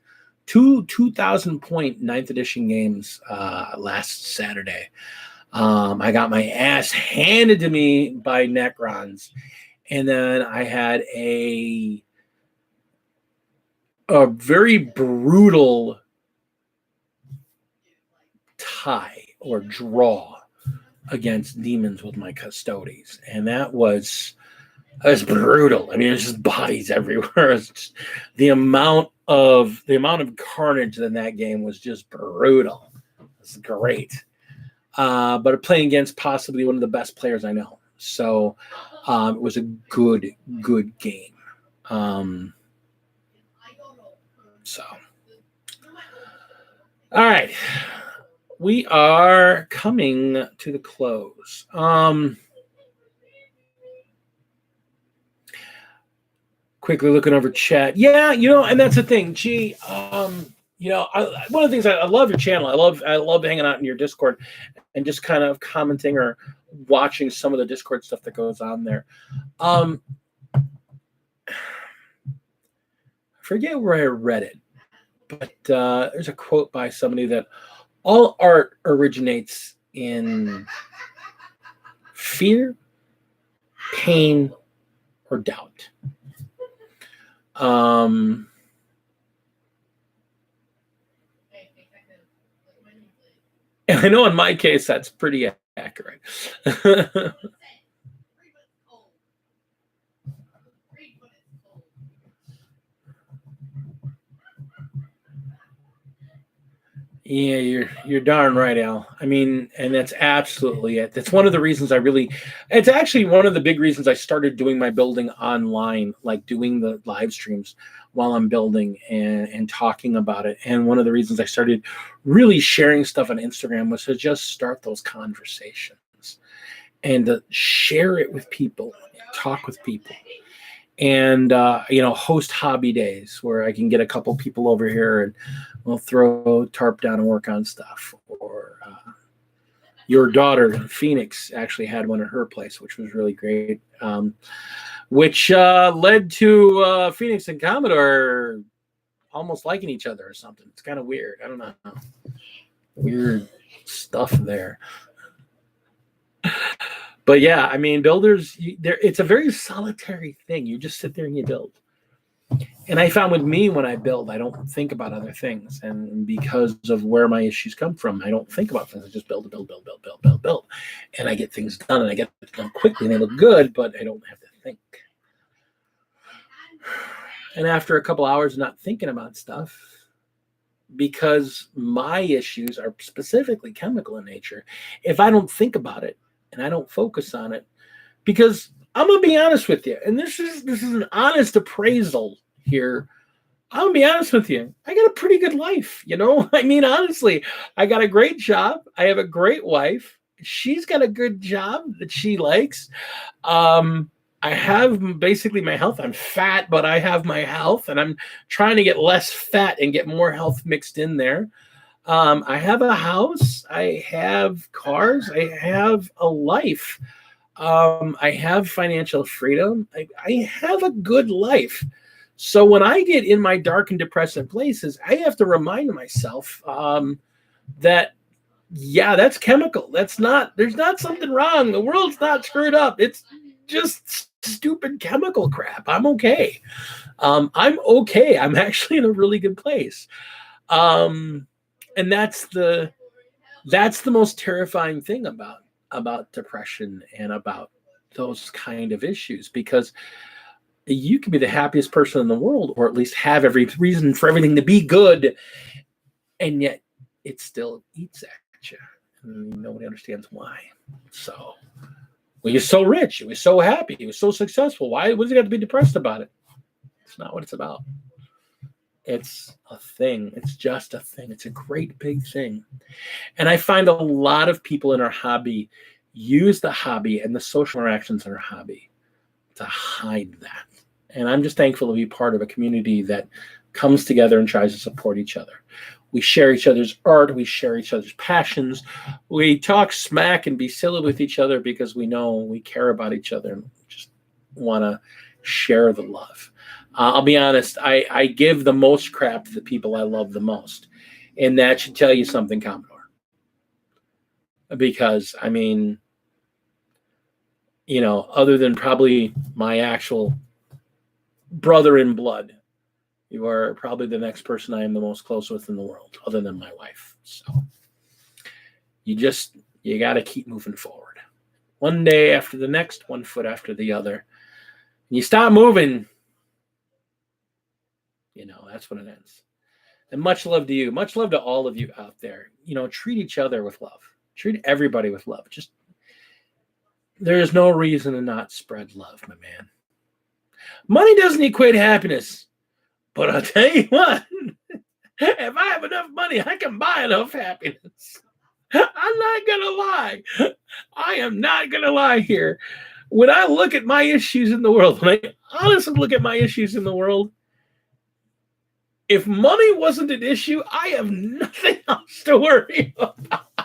2,000 point 9th edition games last Saturday. I got my ass handed to me by Necrons, and then I had a very brutal tie or draw against demons with my Custodes, and that was brutal. I mean, there's just bodies everywhere. It's just, the amount of carnage in that game was just brutal. It's great. But playing against possibly one of the best players I know, so it was a good game. So, all right, we are coming to the close. Quickly looking over chat. Yeah, and that's the thing. Gee, one of the things I love your channel. I love hanging out in your Discord and just kind of commenting or watching some of the Discord stuff that goes on there. I forget where I read it, but there's a quote by somebody that all art originates in fear, pain, or doubt. And I know in my case that's pretty accurate. Yeah, you're darn right, Al. I mean, and that's absolutely it. That's one of the reasons it's actually one of the big reasons I started doing my building online, like doing the live streams while I'm building and talking about it. And one of the reasons I started really sharing stuff on Instagram was to just start those conversations and to share it with people, talk with people. And host hobby days where I can get a couple people over here and we'll throw tarp down and work on stuff. Or your daughter Phoenix actually had one at her place, which was really great, which led to Phoenix and Commodore almost liking each other or something. It's kind of weird. I don't know, weird stuff there. But yeah, I mean, builders, it's a very solitary thing. You just sit there and you build. And I found with me, when I build, I don't think about other things. And because of where my issues come from, I don't think about things. I just build. And I get things done, and I get it done quickly, and they look good, but I don't have to think. And after a couple hours of not thinking about stuff, because my issues are specifically chemical in nature, if I don't think about it, and I don't focus on it, because I'm gonna be honest with you, and this is an honest appraisal here I'll be honest with you. I got a pretty good life, you know? I mean, honestly, I got a great job. I have a great wife. She's got a good job that she likes. I have basically my health. I'm fat, but I have my health, and I'm trying to get less fat and get more health mixed in there. I have a house. I have cars. I have a life. I have financial freedom. I have a good life. So when I get in my dark and depressing places, I have to remind myself that, yeah, that's chemical. There's not something wrong. The world's not screwed up. It's just stupid chemical crap. I'm okay. I'm okay. I'm actually in a really good place. And that's the most terrifying thing about depression and about those kind of issues, because you can be the happiest person in the world, or at least have every reason for everything to be good, and yet it still eats at you. And nobody understands why. So, well, you're so rich, you were so happy, you were so successful. Why? What does it got to be depressed about it? It's not what it's about. It's a thing. It's just a thing. It's a great big thing. And I find a lot of people in our hobby use the hobby and the social interactions in our hobby to hide that. And I'm just thankful to be part of a community that comes together and tries to support each other. We share each other's art. We share each other's passions. We talk smack and be silly with each other because we know we care about each other and just want to share the love. I'll be honest, I give the most crap to the people I love the most. And that should tell you something, Commodore. Because, I mean, you know, other than probably my actual brother in blood, you are probably the next person I am the most close with in the world, other than my wife. So you got to keep moving forward. One day after the next, one foot after the other. And you stop moving, you know, that's when it ends. And much love to you. Much love to all of you out there. You know, treat each other with love. Treat everybody with love. Just, there is no reason to not spread love, my man. Money doesn't equate happiness. But I'll tell you what, if I have enough money, I can buy enough happiness. I'm not going to lie. I am not going to lie here. When I look at my issues in the world, when I honestly look at my issues in the world, if money wasn't an issue, I have nothing else to worry about.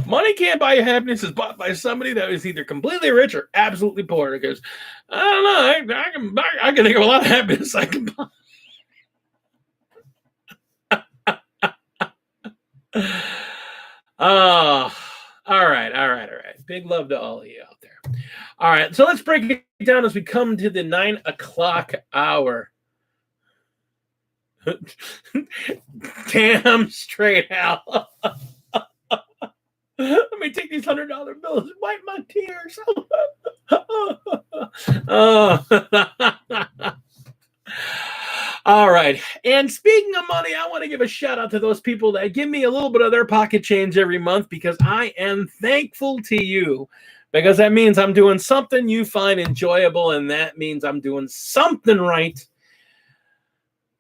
Money can't buy you happiness is bought by somebody that is either completely rich or absolutely poor. Because I don't know, I can think of a lot of happiness I can buy. Oh, all right. Big love to all of you out there. All right, so let's break it down as we come to the 9 o'clock hour. Damn straight, Al. Let me take these $100 bills and wipe my tears. All right. And speaking of money, I want to give a shout out to those people that give me a little bit of their pocket change every month, because I am thankful to you, because that means I'm doing something you find enjoyable, and that means I'm doing something right.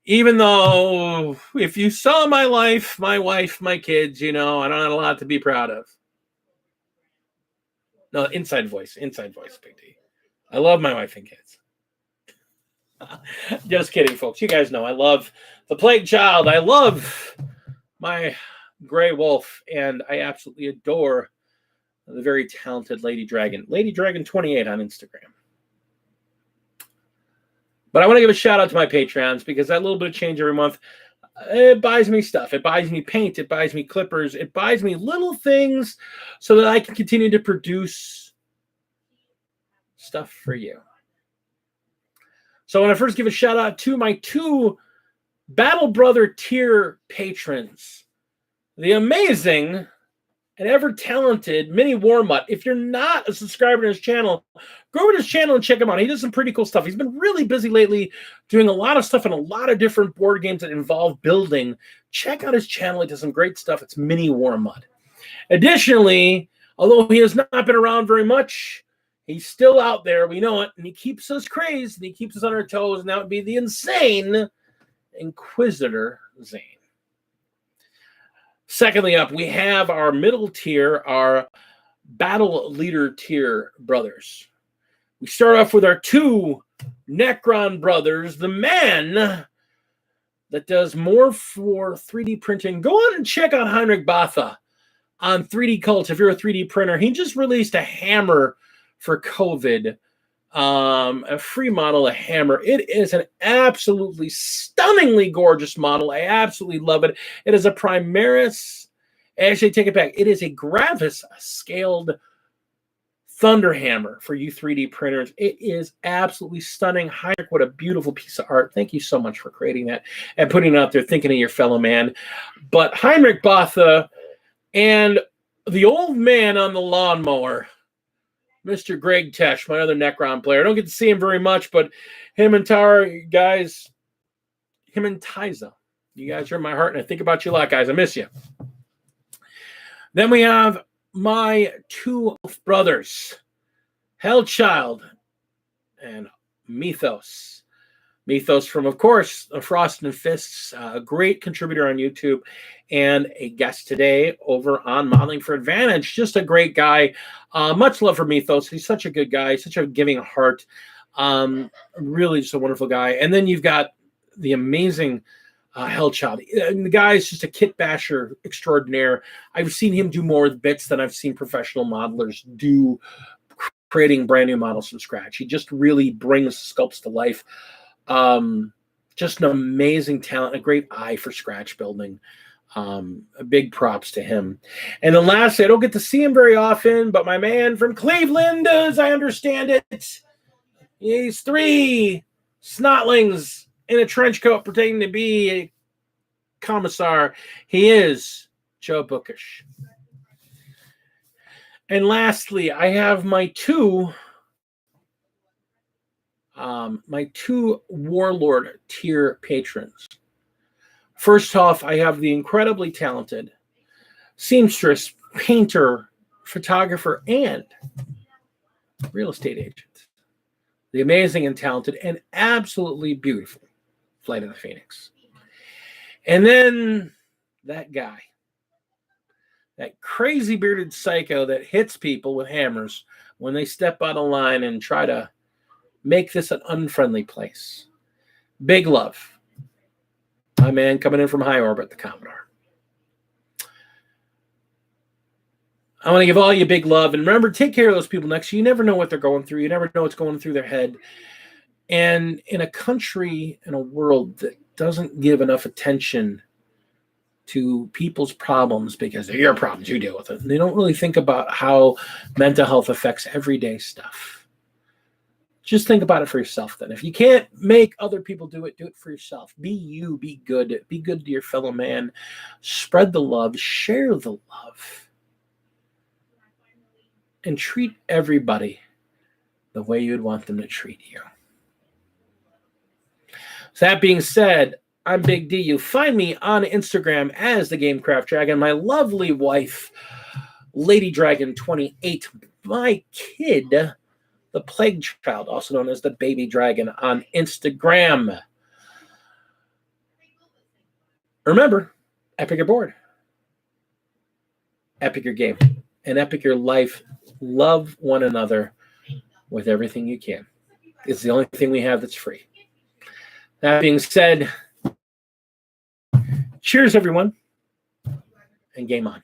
Even though if you saw my life, my wife, my kids, you know, I don't have a lot to be proud of. No, inside voice, Big D. I love my wife and kids. Just kidding, folks. You guys know I love the Plague Child. I love my Gray Wolf, and I absolutely adore the very talented Lady Dragon. Lady Dragon 28 on Instagram. But I want to give a shout out to my Patreons, because that little bit of change every month, it buys me stuff. It buys me paint. It buys me clippers. It buys me little things so that I can continue to produce stuff for you. So I want to first give a shout out to my 2 Battle Brother tier patrons, the amazing and ever-talented Mini Warmutt. If you're not a subscriber to his channel, go over to his channel and check him out. He does some pretty cool stuff. He's been really busy lately doing a lot of stuff in a lot of different board games that involve building. Check out his channel. He does some great stuff. It's Mini Warmutt. Additionally, although he has not been around very much, He's still out there. We know it. And he keeps us crazed. And he keeps us on our toes. And that would be the insane Inquisitor Zane. Secondly up, we have our middle tier, our battle leader tier brothers. We start off with our two Necron brothers, the man that does more for 3D printing. Go on and check out Heinrich Botha on 3D Cult if you're a 3D printer. He just released a hammer for COVID, a free model, a hammer. It is an absolutely stunningly gorgeous model. I absolutely love it. It is a Primaris. Actually, take it back. It is a Gravis scaled Thunder Hammer for you 3D printers. It is absolutely stunning. Heinrich, what a beautiful piece of art. Thank you so much for creating that and putting it out there, thinking of your fellow man. But Heinrich Botha and the old man on the lawnmower, Mr. Greg Tesh, my other Necron player. I don't get to see him very much, but him and Tyza, you guys are in my heart, and I think about you a lot, guys. I miss you. Then we have my two brothers, Hellchild and Mythos. Mythos from, of course, Frost and Fists, a great contributor on YouTube and a guest today over on Modeling for Advantage. Just a great guy. Much love for Mythos. He's such a good guy, such a giving heart. Really just a wonderful guy. And then you've got the amazing Hellchild. And the guy is just a kit basher extraordinaire. I've seen him do more with bits than I've seen professional modelers do, creating brand new models from scratch. He just really brings sculpts to life. Just an amazing talent, a great eye for scratch building. Big props to him. And then lastly, I don't get to see him very often, but my man from Cleveland, as I understand it, he's three snotlings in a trench coat pretending to be a commissar. He is Joe Bookish. And lastly, I have my two Warlord tier patrons. First off, I have the incredibly talented seamstress, painter, photographer, and real estate agent. The amazing and talented and absolutely beautiful Flight of the Phoenix. And then that guy, that crazy bearded psycho that hits people with hammers when they step out of line and try to make this an unfriendly place. Big love. My man coming in from high orbit, the Commodore. I want to give all you big love. And remember, take care of those people next to you. You never know what they're going through. You never know what's going through their head. And in a country, in a world that doesn't give enough attention to people's problems because they're your problems, you deal with it. And they don't really think about how mental health affects everyday stuff. Just think about it for yourself then. If you can't make other people do it for yourself. Be you, be good. Be good to your fellow man. Spread the love, share the love. And treat everybody the way you'd want them to treat you. So that being said, I'm Big D. You find me on Instagram as the Gamecraft Dragon. My lovely wife, Lady Dragon 28. My kid, the Plague Child, also known as the Baby Dragon, on Instagram. Remember, epic your board, epic your game, and epic your life. Love one another with everything you can. It's the only thing we have that's free. That being said, cheers, everyone, and game on.